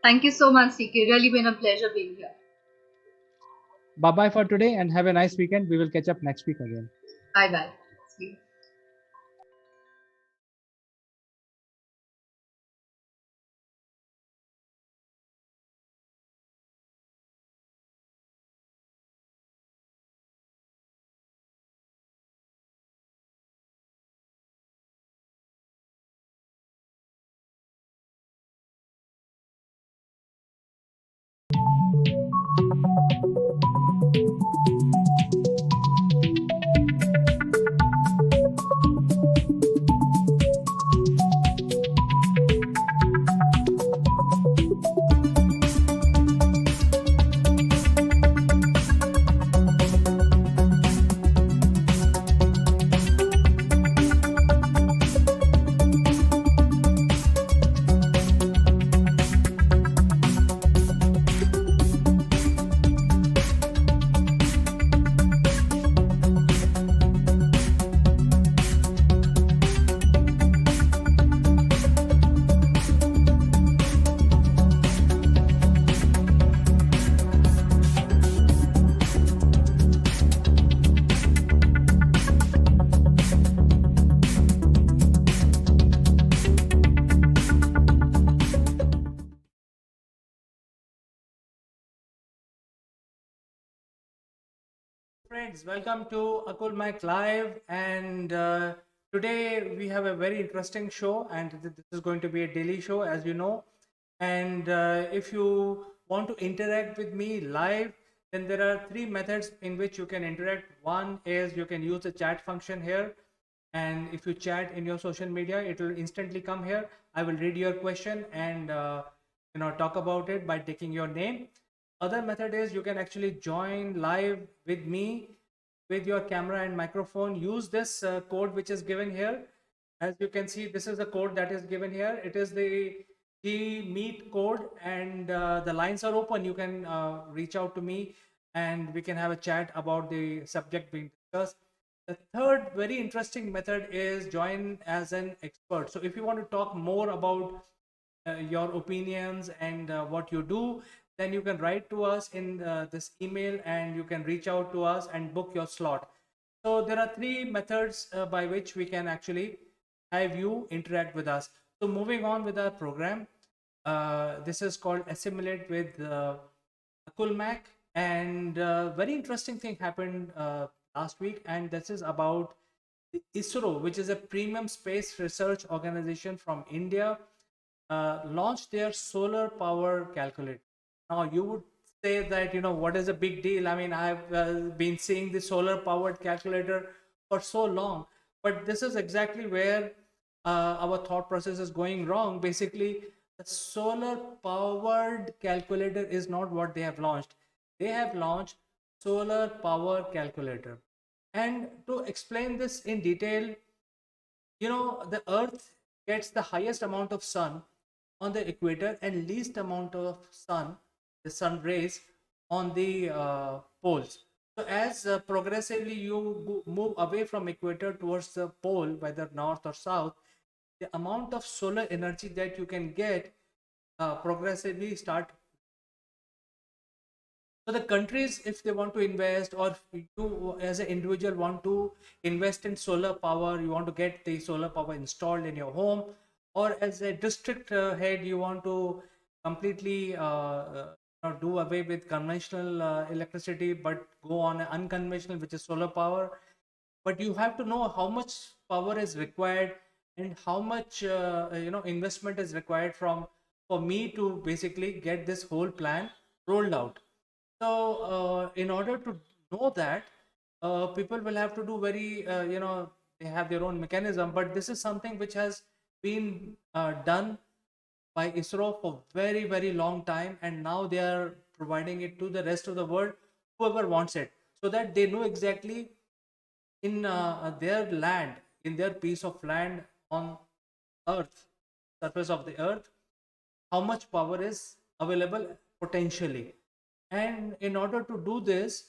Thank you so much, CK. Really been a pleasure being here. Bye-bye for today and have a nice weekend. We will catch up next week again. Bye-bye. See you. Friends, welcome to Akulmach Live, and today we have a very interesting show, and this is going to be a daily show, as you know. And if you want to interact with me live, then there are three methods in which you can interact. One is you can use the chat function here, and if you chat in your social media, it will instantly come here. I will read your question and talk about it by taking your name. Other method is you can actually join live with me with your camera and microphone. Use this code which is given here. As you can see, this is the code that is given here. It is the Meet code, and the lines are open. You can reach out to me and we can have a chat about the subject being discussed. The third very interesting method is join as an expert. So if you want to talk more about your opinions and what you do, then you can write to us in this email, and you can reach out to us and book your slot. So there are three methods by which we can actually have you interact with us. So moving on with our program, this is called Assimilate with Akulmach, and very interesting thing happened last week, and this is about ISRO, which is a premium space research organization from India, launched their solar power calculator. Now, you would say that, what is a big deal? I mean, I've been seeing the solar powered calculator for so long, but this is exactly where our thought process is going wrong. Basically, the solar powered calculator is not what they have launched. They have launched solar power calculator. And to explain this in detail, the earth gets the highest amount of sun on the equator and least amount of the sun rays on the poles. So as progressively you move away from equator towards the pole, whether north or south, the amount of solar energy that you can get progressively start. So the countries, if they want to invest, or if you as an individual want to invest in solar power, you want to get the solar power installed in your home, or as a district head, you want to completely do away with conventional electricity, but go on unconventional, which is solar power. But you have to know how much power is required and how much investment is required for me to basically get this whole plan rolled out. So in order to know that, people will have to do very they have their own mechanism, but this is something which has been done by ISRO for very, very long time, and now they are providing it to the rest of the world, whoever wants it, so that they know exactly in their land, in their piece of land on earth, surface of the earth, how much power is available potentially. And in order to do this,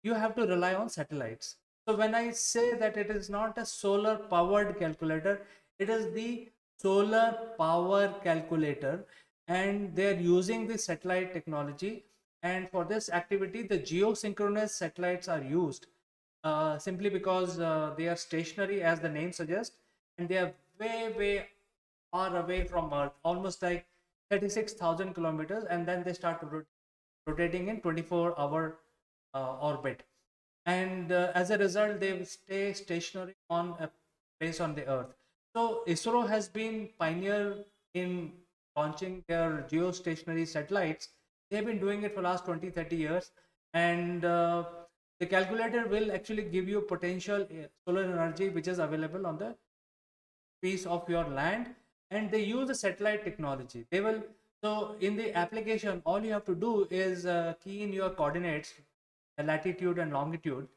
you have to rely on satellites. So when I say that it is not a solar powered calculator, it is the solar power calculator, and they are using the satellite technology. And for this activity, the geosynchronous satellites are used, simply because they are stationary, as the name suggests, and they are way, way far away from Earth, almost like 36,000 kilometers, and then they start rotating in 24-hour orbit. And as a result, they will stay stationary on a place on the Earth. So ISRO has been pioneer in launching their geostationary satellites. They've been doing it for the last 20, 30 years. And the calculator will actually give you potential solar energy which is available on the piece of your land, and they use the satellite technology. They will, so in the application, all you have to do is key in your coordinates, latitude and longitude,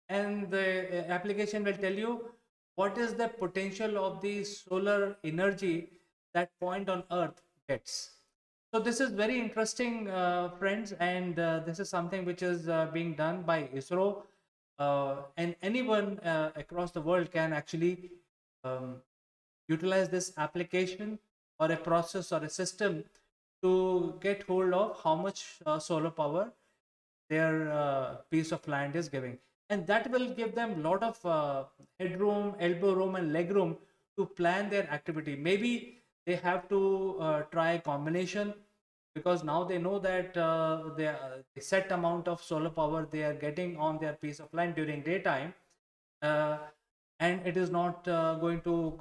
and the application will tell you what is the potential of the solar energy that point on earth gets. So this is very interesting, friends, and this is something which is being done by ISRO, and anyone across the world can actually um, utilize this application or a process or a system to get hold of how much solar power their piece of land is giving, and that will give them a lot of headroom, elbow room and leg room to plan their activity. Maybe they have to try a combination, because now they know that the set amount of solar power they are getting on their piece of land during daytime, uh, and it is not going to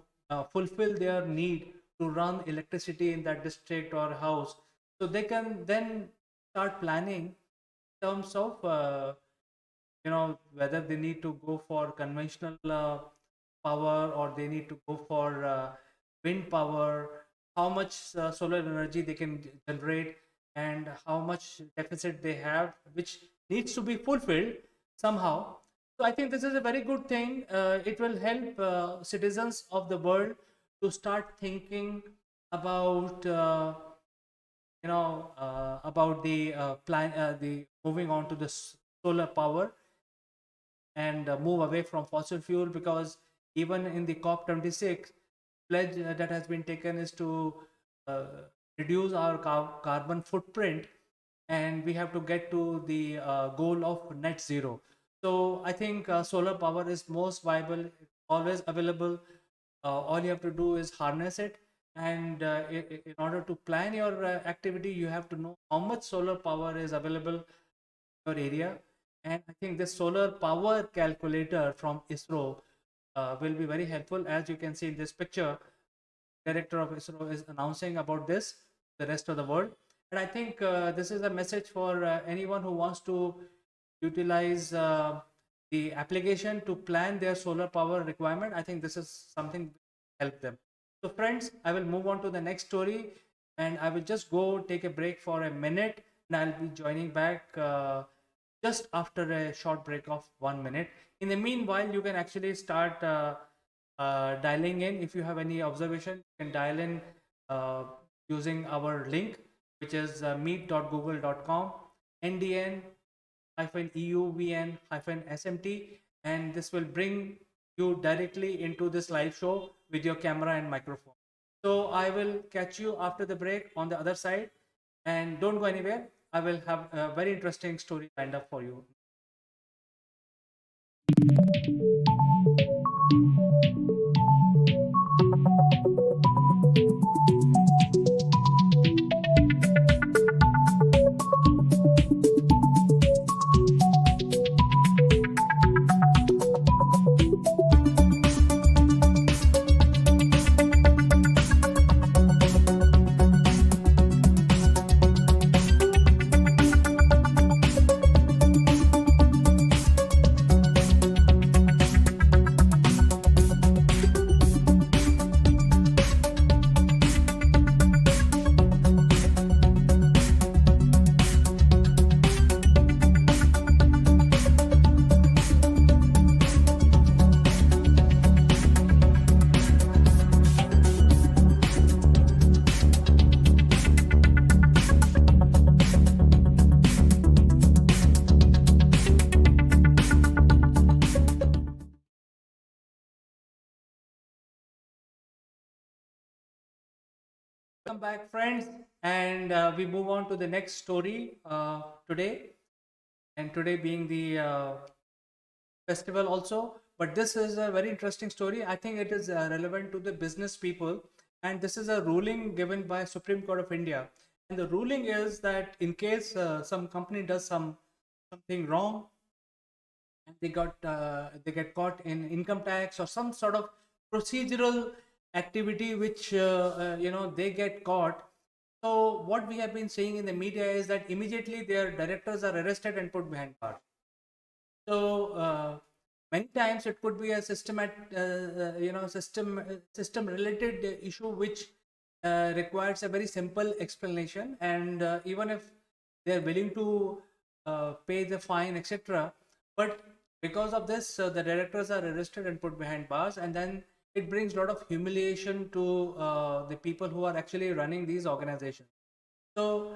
fulfill their need to run electricity in that district or house. So they can then start planning in terms of whether they need to go for conventional power, or they need to go for wind power, how much solar energy they can generate, and how much deficit they have, which needs to be fulfilled somehow. So I think this is a very good thing. It will help citizens of the world to start thinking about about the plan, the moving on to the solar power, and move away from fossil fuel, because even in the COP26 pledge that has been taken is to uh, reduce our carbon footprint, and we have to get to the goal of net zero. So I think solar power is most viable, always available. All you have to do is harness it, and in order to plan your activity, you have to know how much solar power is available in your area. And I think this solar power calculator from ISRO will be very helpful. As you can see in this picture, director of ISRO is announcing about this the rest of the world. And I think this is a message for anyone who wants to utilize the application to plan their solar power requirement. I think this is something that will help them. So friends, I will move on to the next story, and I will just go take a break for a minute, and I'll be joining back just after a short break of 1 minute. In the meanwhile, you can actually start dialing in. If you have any observation, you can dial in using our link, which is meet.google.com ndn-euvn-smt, and this will bring you directly into this live show with your camera and microphone. So I will catch you after the break on the other side, and don't go anywhere. I will have a very interesting story lined up for you. Welcome back, friends, and we move on to the next story today. And today being the festival also, but this is a very interesting story. I think it is relevant to the business people, and this is a ruling given by Supreme Court of India. And the ruling is that in case some company does something wrong, and they get caught in income tax or some sort of procedural activity which they get caught. So what we have been saying in the media is that immediately their directors are arrested and put behind bars. So many times it could be a system related issue which requires a very simple explanation, and even if they are willing to pay the fine, etc., but because of this, the directors are arrested and put behind bars, and then it brings a lot of humiliation to the people who are actually running these organizations. So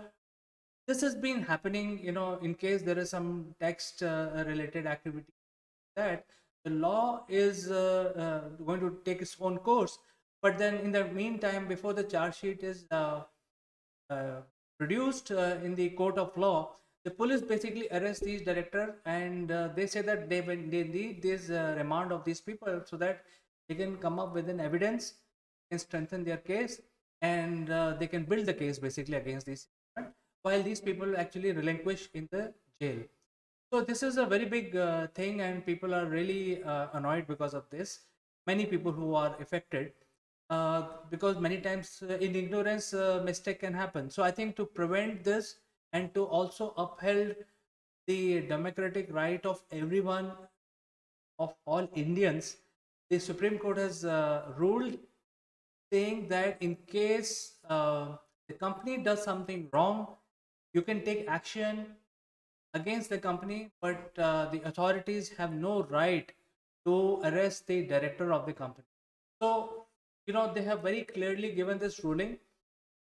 this has been happening, in case there is some text related activity, that the law is going to take its own course. But then in the meantime, before the charge sheet is produced in the court of law, the police basically arrest these directors, and they say that they need this remand of these people so that they can come up with an evidence and strengthen their case, and they can build the case basically against these, while these people actually relinquish in the jail. So this is a very big thing, and people are really annoyed because of this. Many people who are affected, because many times in ignorance mistake can happen. So I think to prevent this and to also uphold the democratic right of everyone, of all Indians, the Supreme Court has ruled, saying that in case the company does something wrong, you can take action against the company, but the authorities have no right to arrest the director of the company. So, they have very clearly given this ruling,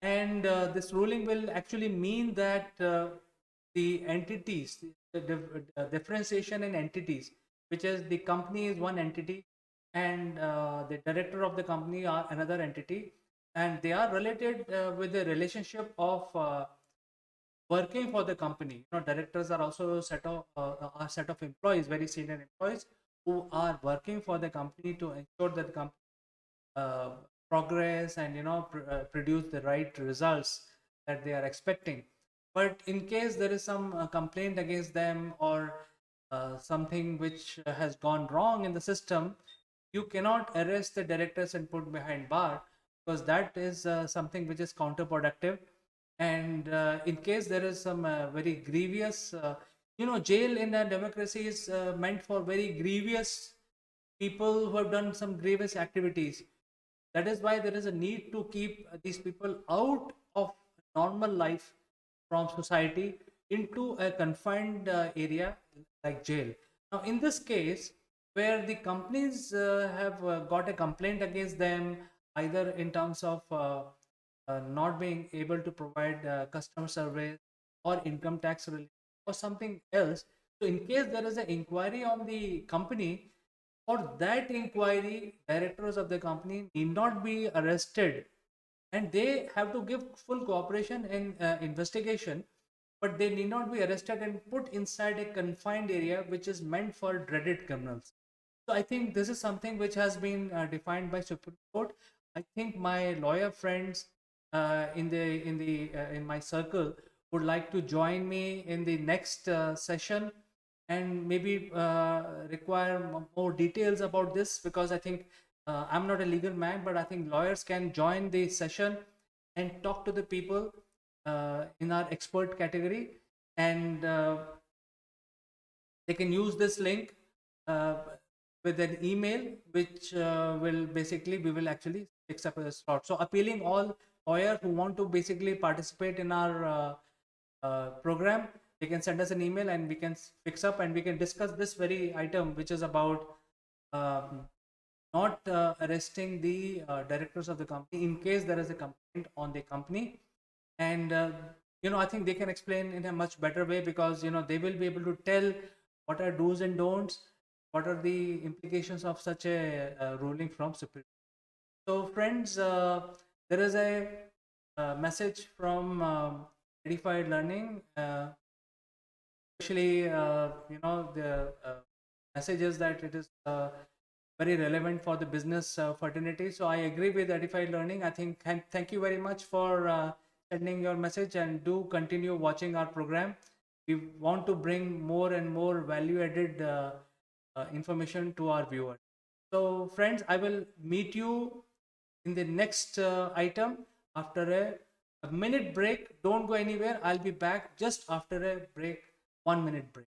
and this ruling will actually mean that the entities, the differentiation in entities, which is the company is one entity, and the director of the company are another entity. and they are related with the relationship of working for the company. Directors are also a set of employees, very senior employees, who are working for the company to ensure that the company uh, progress and produce the right results that they are expecting. But in case there is some complaint against them, or something which has gone wrong in the system, you cannot arrest the directors and put behind bar, because that is something which is counterproductive. And in case there is some very grievous, jail in a democracy is meant for very grievous people who have done some grievous activities. That is why there is a need to keep these people out of normal life from society into a confined area like jail. Now, in this case, where the companies have got a complaint against them, either in terms of not being able to provide customer service or income tax relief or something else. So, in case there is an inquiry on the company, for that inquiry, directors of the company need not be arrested, and they have to give full cooperation in investigation, but they need not be arrested and put inside a confined area which is meant for dreaded criminals. So I think this is something which has been defined by Supreme Court. I think my lawyer friends in my circle would like to join me in the next session, and maybe require more details about this, because I think I'm not a legal man, but I think lawyers can join the session and talk to the people in our expert category, and they can use this link uh, with an email, which will basically, we will actually fix up a slot. So appealing all lawyers who want to basically participate in our program, they can send us an email and we can fix up and we can discuss this very item, which is about not arresting the directors of the company in case there is a complaint on the company. And I think they can explain in a much better way, because they will be able to tell what are do's and don'ts, what are the implications of such a ruling from Supreme Court. So friends, there is a message from Edified Learning, especially the message is that it is very relevant for the business fraternity. So I agree with Edified Learning. I think thank you very much for sending your message, and do continue watching our program. We want to bring more and more value added information to our viewers. So friends, I will meet you in the next item after a minute break. Don't go anywhere. I'll be back just after a break, 1 minute break.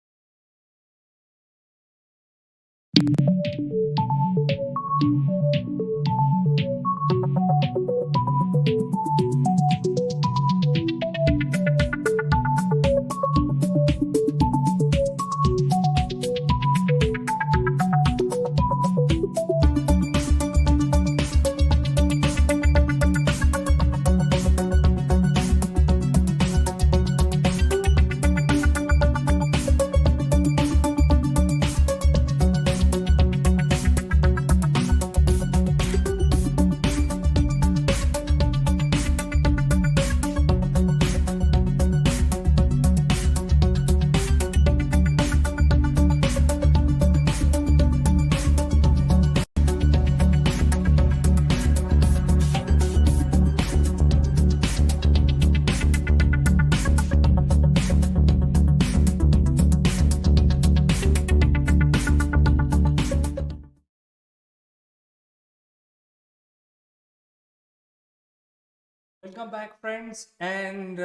Welcome back, friends. And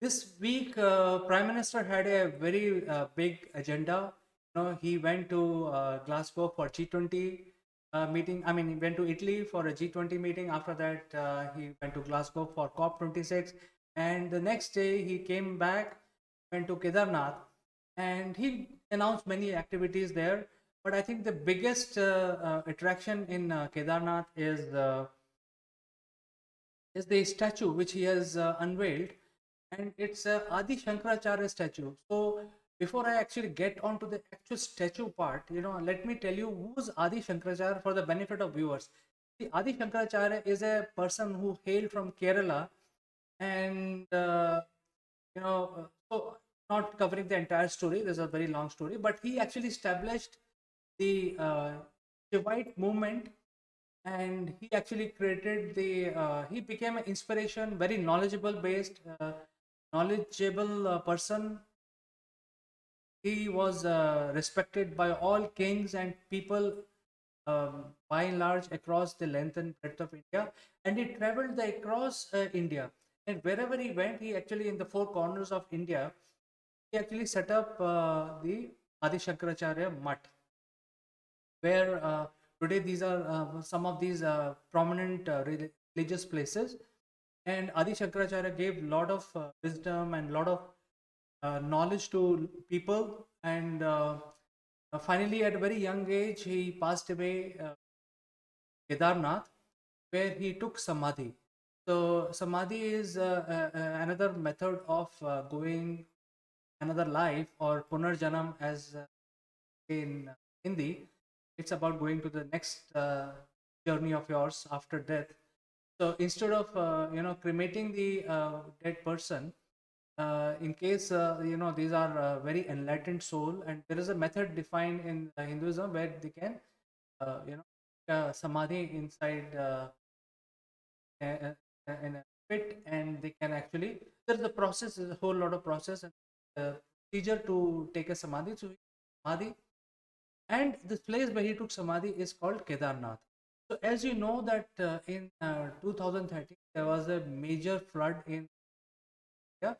this week, Prime Minister had a very big agenda. He went to Glasgow for G20 meeting. I mean, he went to Italy for a G20 meeting. After that, he went to Glasgow for COP26. And the next day, he came back, went to Kedarnath, and he announced many activities there. But I think the biggest attraction in Kedarnath is the statue which he has unveiled, and it's a Adi Shankaracharya statue. So before I actually get on to the actual statue part, let me tell you who's Adi Shankaracharya for the benefit of viewers. Adi Shankaracharya is a person who hailed from Kerala, and so not covering the entire story. There's a very long story, but he actually established the Shivite movement, and he actually created the. He became an inspiration, very knowledgeable person. He was respected by all kings and people, by and large, across the length and breadth of India. And he traveled across India. And wherever he went, he actually, in the four corners of India, he actually set up the Adi Shankaracharya Mutt, where today these are some of these prominent religious places. And Adi Shankaracharya gave a lot of wisdom and a lot of knowledge to people. And finally, at a very young age, he passed away Kedarnath, where he took samadhi. So samadhi is another method of going another life, or punarjanam, as in Hindi. It's about going to the next journey of yours after death. So instead of cremating the dead person, in case these are very enlightened soul, and there is a method defined in Hinduism where they can samadhi inside in a pit, and they can actually, there's a process, there's a whole lot of process and procedure to take a samadhi. So samadhi, and this place where he took samadhi is called Kedarnath. So as you know that in 2013 there was a major flood in India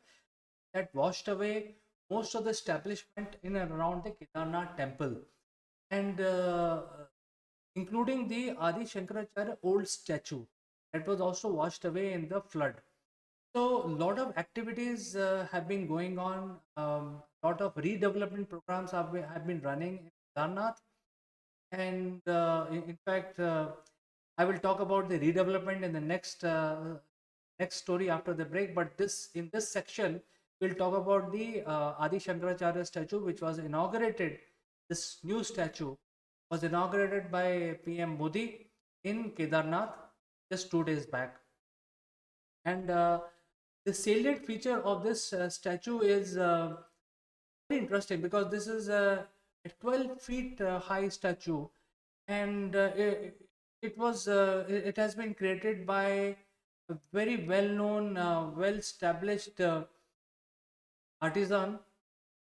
that washed away most of the establishment in and around the Kedarnath temple, and including the Adi Shankaracharya old statue that was also washed away in the flood. So a lot of activities have been going on. Lot of redevelopment programs have been running in Kedarnath, and in fact, I will talk about the redevelopment in the next story after the break. But in this section, we'll talk about the Adi Shankaracharya statue, which was inaugurated. This new statue was inaugurated by PM Modi in Kedarnath just 2 days back. And the salient feature of this statue is very interesting, because this is a 12 feet high statue, and it has been created by a very well known, well established artisan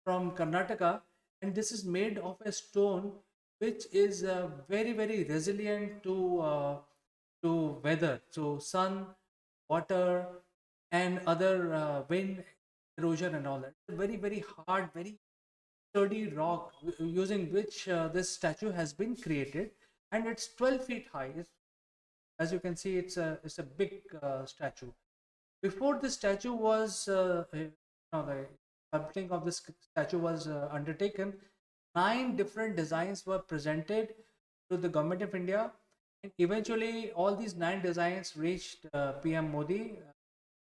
from Karnataka, and this is made of a stone which is very resilient to weather, so sun, water, and other wind, erosion, and all that. Very hard, very sturdy rock using which this statue has been created, and it's 12 feet high. As you can see, it's a big statue. Before this statue was the sculpting of this statue was undertaken, 9 different designs were presented to the government of India, and eventually all these 9 designs reached PM Modi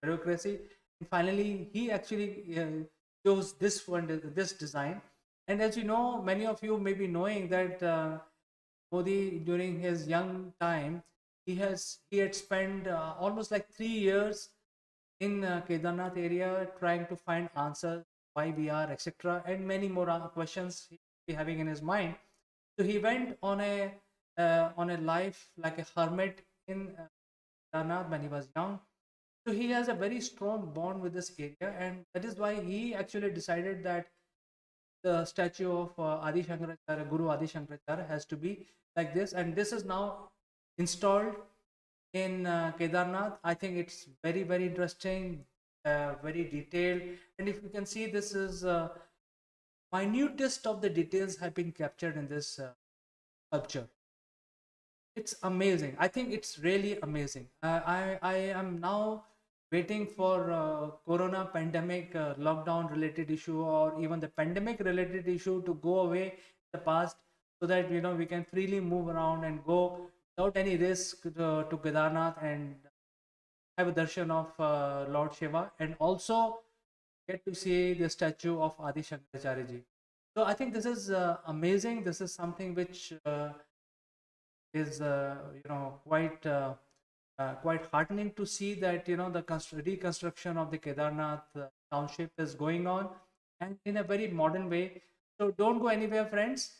bureaucracy, and finally he actually chose this design. And as you know, many of you may be knowing that Modi, during his young time, he had spent almost like 3 years in Kedarnath area trying to find answers, why we are, etc., and many more questions he be having in his mind. So he went on a life like a hermit in Kedarnath when he was young. So he has a very strong bond with this area, and that is why he actually decided that the statue of Adi Shankaracharya, Guru Adi Shankaracharya, has to be like this, and this is now installed in Kedarnath. I think it's very interesting, very detailed, and if you can see, this is minutest of the details have been captured in this sculpture. It's amazing. I think it's really amazing. I am now waiting for corona pandemic lockdown related issue, or even the pandemic related issue to go away in the past, so that we can freely move around and go without any risk to Kedarnath and have a darshan of Lord Shiva, and also get to see the statue of Adi Shankaracharya ji. So I think this is amazing. This is something which is quite heartening to see that the reconstruction of the Kedarnath township is going on, and in a very modern way. So don't go anywhere, friends.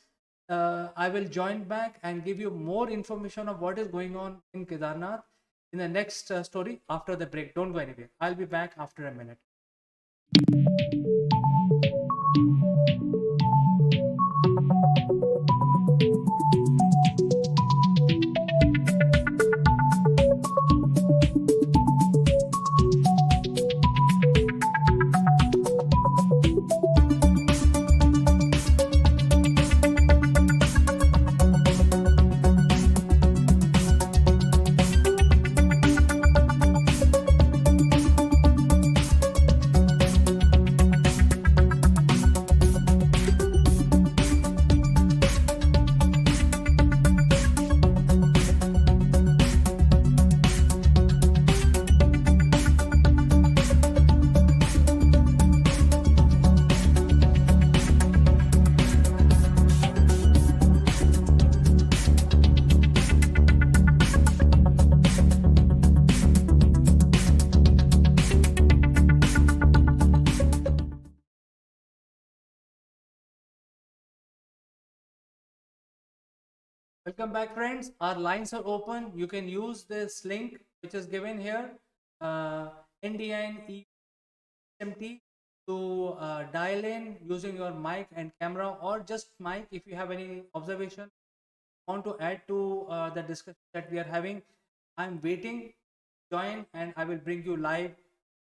I will join back and give you more information of what is going on in Kedarnath in the next story after the break. Don't go anywhere. I'll be back after a minute. Welcome back, friends. Our lines are open. You can use this link which is given here, NDN EMT, to dial in using your mic and camera, or just mic if you have any observation want to add to the discussion that we are having. I'm waiting. Join and I will bring you live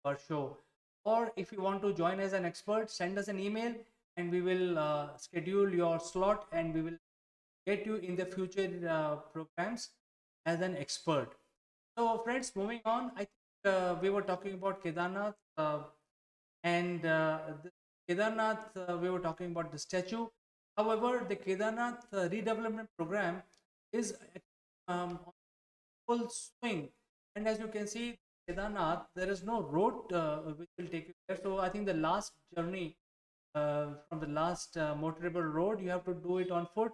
or show. Or if you want to join as an expert, send us an email and we will schedule your slot and we will get you in the future programs as an expert. So, friends, moving on, I think we were talking about Kedarnath, and the Kedarnath, we were talking about the statue. However, the Kedarnath redevelopment program is on full swing, and as you can see, Kedarnath, there is no road which will take you there. So, I think the last journey from the last motorable road, you have to do it on foot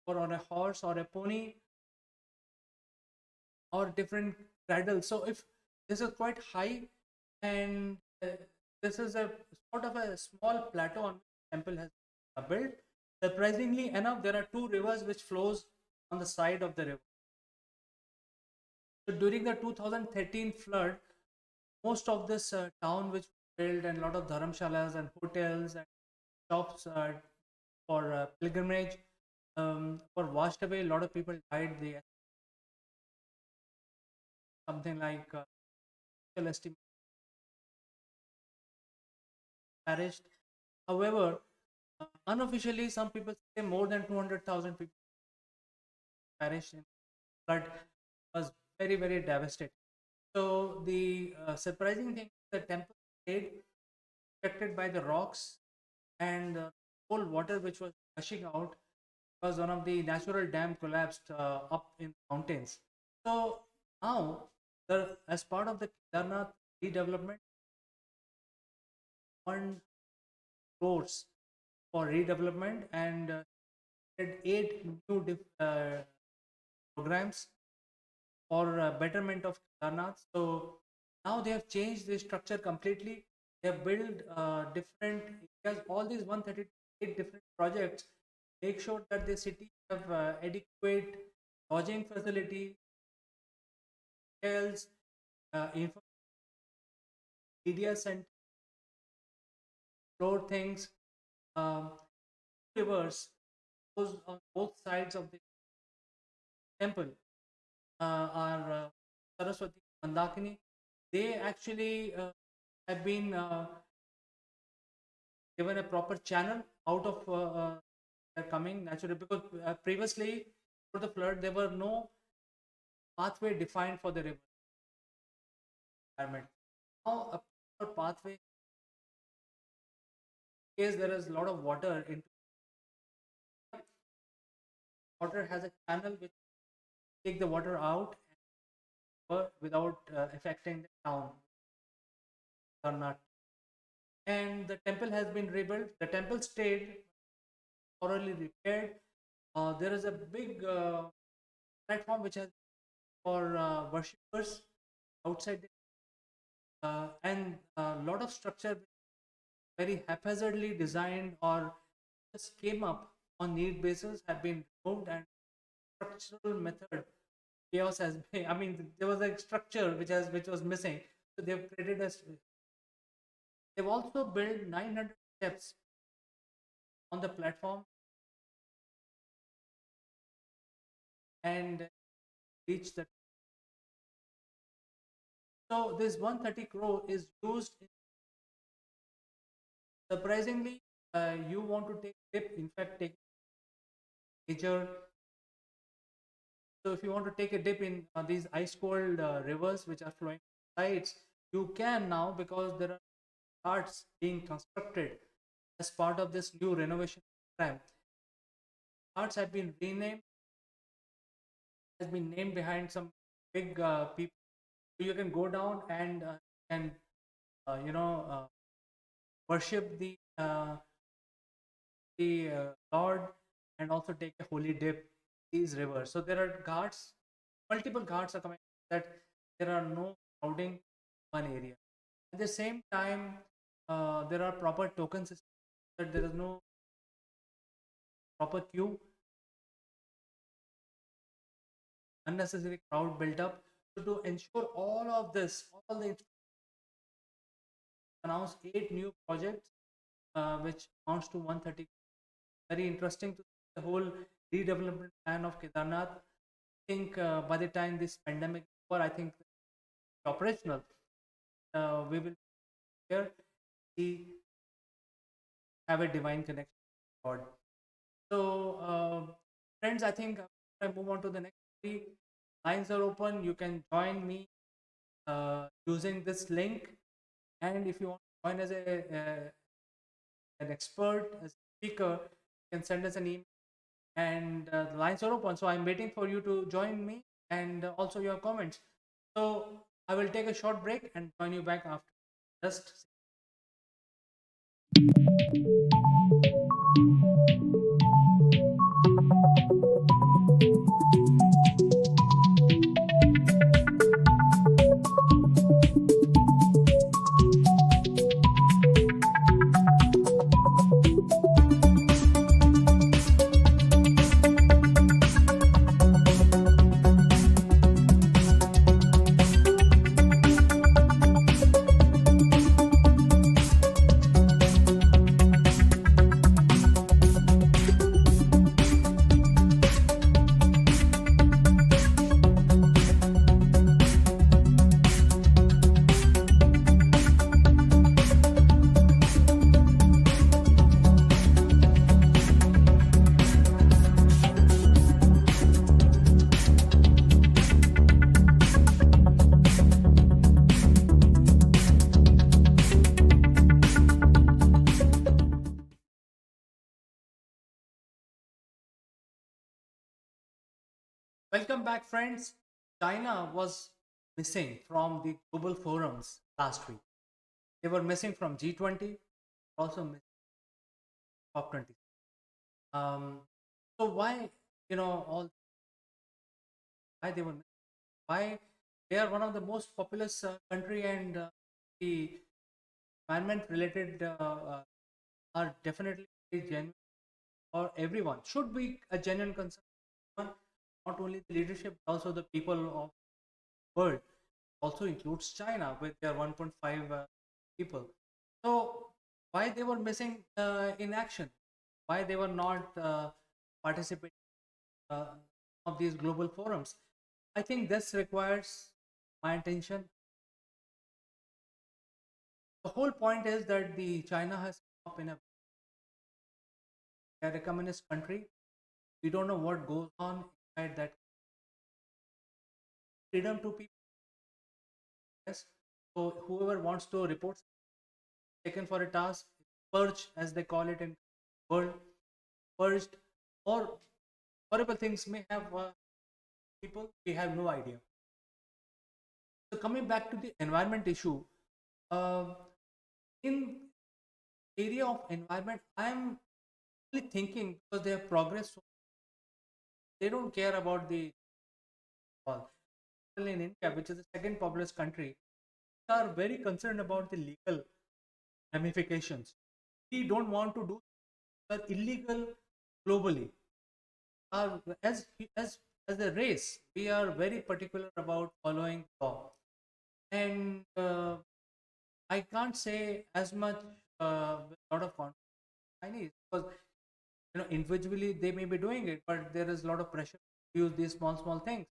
or on a horse or a pony or different cradles. So if this is quite high, and this is a sort of a small plateau on which the temple has built. Surprisingly enough, there are two rivers which flows on the side of the river. So during the 2013 flood, most of this town which was built, and a lot of dharamshalas and hotels and shops for pilgrimage were washed away. A lot of people died. They something like estimate perished. However, unofficially, some people say more than 200,000 people perished in flood. Was very, very devastating. So the surprising thing, the temple stayed protected by the rocks, and whole water which was gushing out because one of the natural dam collapsed up in the mountains. So now, as part of the Kedarnath redevelopment, one course for redevelopment, and had 8 new programs for betterment of Kedarnath. So now they have changed the structure completely. They have built different areas. All these 138 different projects make sure that the city have adequate lodging facility, hotels, media center, explore things. Rivers goes on both sides of the temple are Saraswati, Mandakini. They actually have been given a proper channel out of their coming naturally, because previously for the flood there were no pathway defined for the river environment. Now a proper pathway, in case there is a lot of water into water, has a channel which take the water out without affecting the town or not. And the temple has been rebuilt. The temple stayed thoroughly repaired. There is a big platform which has for worshippers outside and a lot of structure very haphazardly designed or just came up on need basis have been removed, and structural method chaos has been, I mean, there was a structure which was missing, so they've created a they've also built 900 steps on the platform and reach the so this 130 crore is used in, surprisingly you want to take dip, in fact take major. So if you want to take a dip in these ice cold rivers which are flowing sides, you can now, because there are carts being constructed as part of this new renovation program. Carts have been renamed, has been named behind some big people. So you can go down and worship the Lord and also take a holy dip in these rivers. So there are ghats, multiple ghats are coming that there are no crowding in one area. At the same time, there are proper token systems that there is no proper queue, unnecessary crowd built up. So to ensure all of this, all the announced 8 new projects, which amounts to 130. Very interesting to see the whole redevelopment plan of Kedarnath. I think by the time this pandemic is over, I think operational, we will here see have a divine connection with God. So, friends, I think I move on to the next three. Lines are open. You can join me using this link, and if you want to join as an expert, as a speaker, you can send us an email, and the lines are open. So I'm waiting for you to join me and also your comments. So I will take a short break and join you back after. Just welcome back, friends. China was missing from the global forums last week. They were missing from G20, also missing COP20. Um, so why, all why they were why they are one of the most populous country, and the environment related are definitely very genuine, or everyone should be a genuine concern. Not only the leadership, but also the people of the world. Also includes China with their 1.5 people. So why they were missing in action? Why they were not participating uh, of these global forums? I think this requires my attention. The whole point is that the China has come up in a communist country. We don't know what goes on inside that. Freedom to people. Yes. So whoever wants to report taken for a task, purge as they call it in world, purged, or horrible things may have people. We have no idea. So coming back to the environment issue, uh, in area of environment, I am only thinking because they have progressed. So they don't care about the all. In India, which is the second populous country, we are very concerned about the legal ramifications. We don't want to do illegal globally. As as a race, we are very particular about following law, and I can't say as much with a lot of confidence Chinese, because individually they may be doing it, but there is a lot of pressure to use these small things.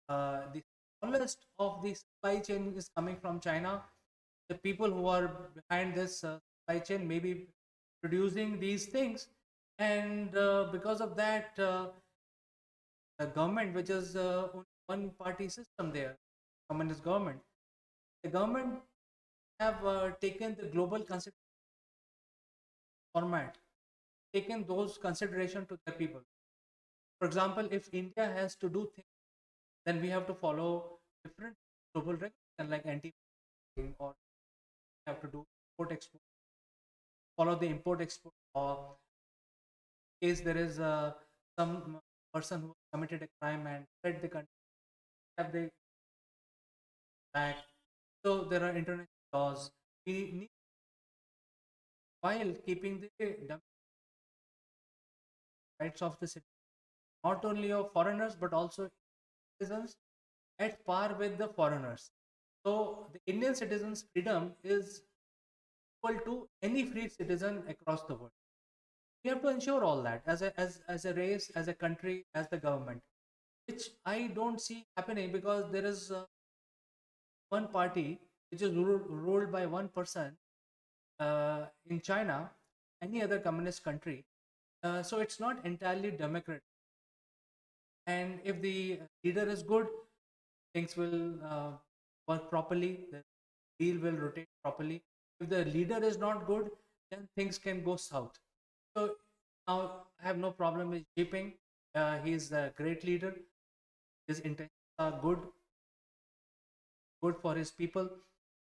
The smallest of the supply chain is coming from China. The people who are behind this supply chain may be producing these things, and because of that, the government, which is only one party system there, communist government, the government have taken the global format, taken those consideration to their people. For example, if India has to do things, then we have to follow different global regulations like anti, or have to do import export, follow the import export law. In case there is some person who committed a crime and fled the country, have they back. So there are international laws. We need, while keeping the rights of the citizen, not only of foreigners but also citizens, at par with the foreigners. So the Indian citizens' freedom is equal to any free citizen across the world. We have to ensure all that as a race, as a country, as the government, which I don't see happening, because there is one party which is ruled by one person in China, any other communist country. So it's not entirely democratic. And if the leader is good, things will work properly. The wheel will rotate properly. If the leader is not good, then things can go south. So now I have no problem with Jinping. He is a great leader. His intentions are good for his people.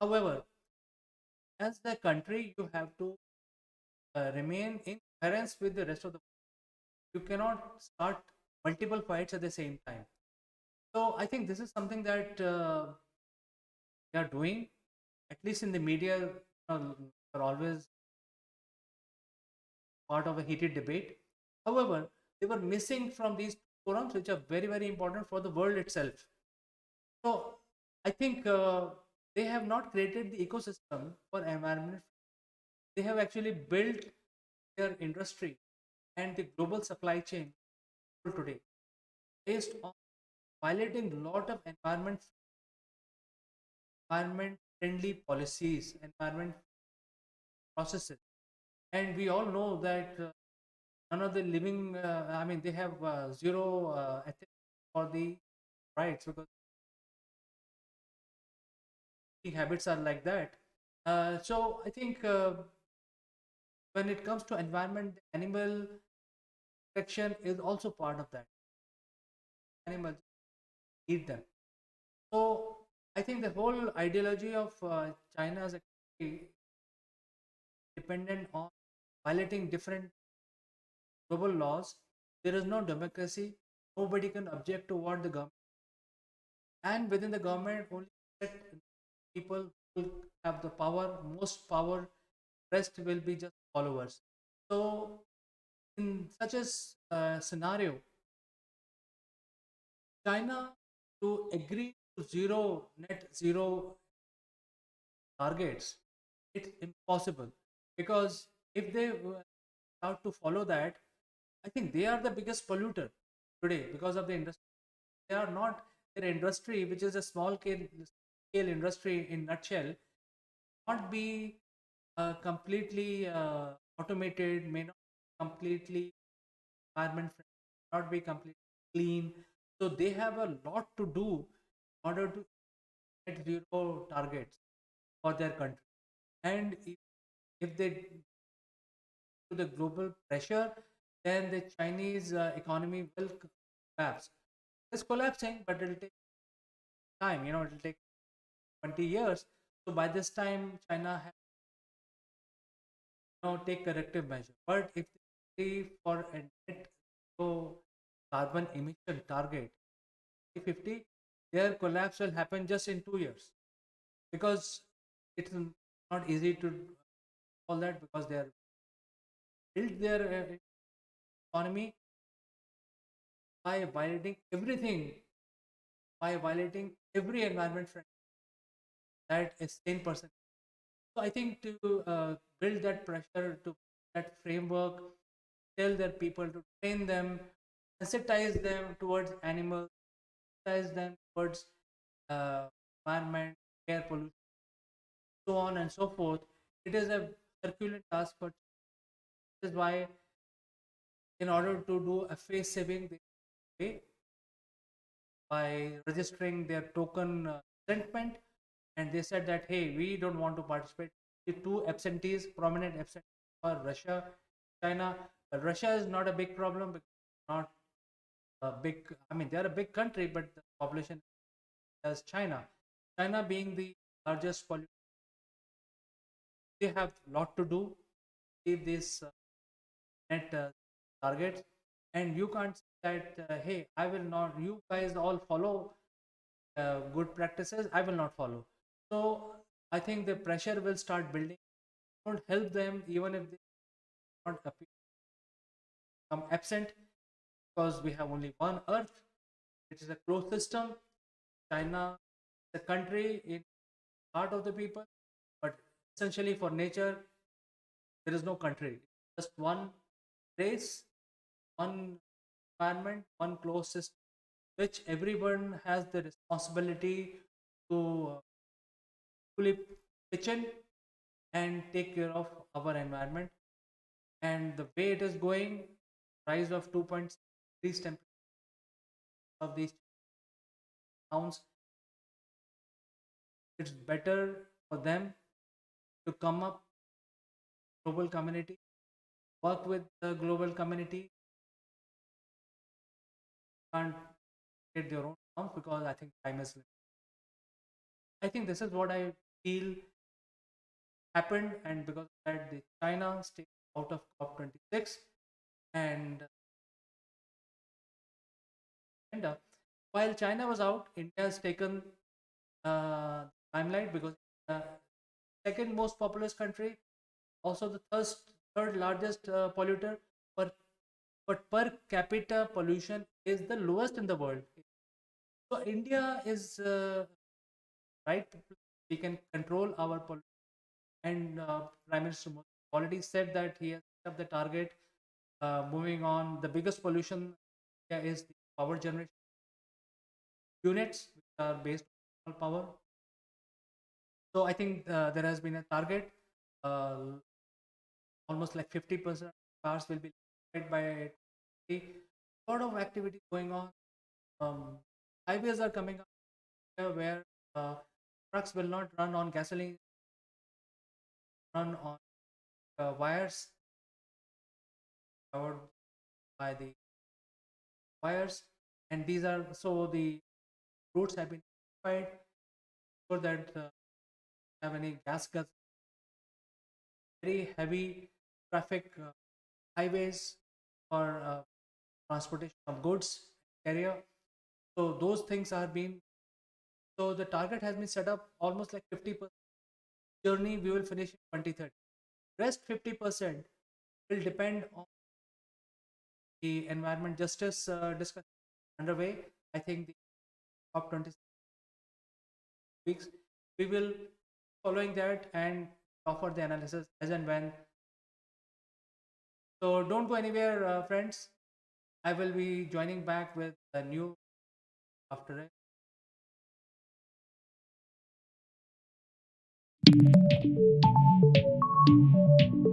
However, as the country, you have to remain in coherence with the rest of the world. You cannot start multiple fights at the same time. So I think this is something that they are doing, at least in the media, are always part of a heated debate. However, they were missing from these forums, which are very important for the world itself. So I think they have not created the ecosystem for environment. They have actually built their industry and the global supply chain today based on violating a lot of environment friendly policies, environment processes. And we all know that none of the living, I mean, they have zero ethics for the rights, because the habits are like that. So I think when it comes to environment, animal protection is also part of that. Animals eat them. So I think the whole ideology of China as a country dependent on violating different global laws. There is no democracy. Nobody can object to what the government, and within the government only people will have the power, most power. Rest will be just followers. So in such a scenario, China to agree to net zero targets, it's impossible, because if they start to follow that, I think they are the biggest polluter today because of the industry. They are not, their industry, which is a scale industry in nutshell, not be completely automated, may not be completely environment friendly, not be completely clean. So they have a lot to do in order to net zero targets for their country. And if they do the global pressure, then the Chinese economy will collapse. It's collapsing, but it'll take time. It'll take 20 years. So by this time, China has take corrective measure. But if they for a net zero carbon emission target, 2050, their collapse will happen just in 2 years, because it's not easy to all that, because they are built their economy by violating everything, by violating every environment friend that a sane person. So I think to build that pressure, to that framework, tell their people, to train them, sensitize them towards animals, sensitize them towards uh, environment, air pollution, so on and so forth. It is a Herculean task for. This is why, in order to do a face saving, they pay by registering their token resentment, and they said that, hey, we don't want to participate. The two absentees, prominent absentees, are Russia, China. But Russia is not a big problem, because not a big. I mean, they are a big country, but the population as China. China being the largest polluter, they have a lot to do with this net targets, and you can't say that, hey, I will not. You guys all follow good practices. I will not follow. So I think the pressure will start building. Don't help them even if they not become absent, because we have only one Earth. It is a closed system. China is a country in heart of the people, but essentially for nature, there is no country. Just one race, one environment, one closed system, which everyone has the responsibility to fully pitch in and take care of our environment. And the way it is going, rise of 2.6 degrees temperature of these towns, it's better for them to come up global community, work with the global community, and get their own towns, because I think time is limited. I think this is what I feel happened, and because of that, the China stayed out of COP26, and agenda. While China was out, India has taken limelight, because second most populous country, also the third largest polluter, per, but per capita pollution is the lowest in the world. So India is right. We can control our pollution, and Prime Minister Modi already said that he has set up the target. Moving on, the biggest pollution is the power generation units, which are based on power. So I think there has been a target. Almost like 50% cars will be electrified by 2030. A lot of activity going on. Um, Highways are coming up here where uh, trucks will not run on gasoline, run on wires powered by the wires, and these are so the routes have been electrified so that have any gas guts, very heavy traffic highways for transportation of goods carrier. So those things are being, so the target has been set up almost like 50% journey we will finish in 2030. Rest 50% will depend on the environment justice discussion underway. I think the COP 26 weeks we will following that and offer the analysis as and when. So don't go anywhere, friends. I will be joining back with a new after it.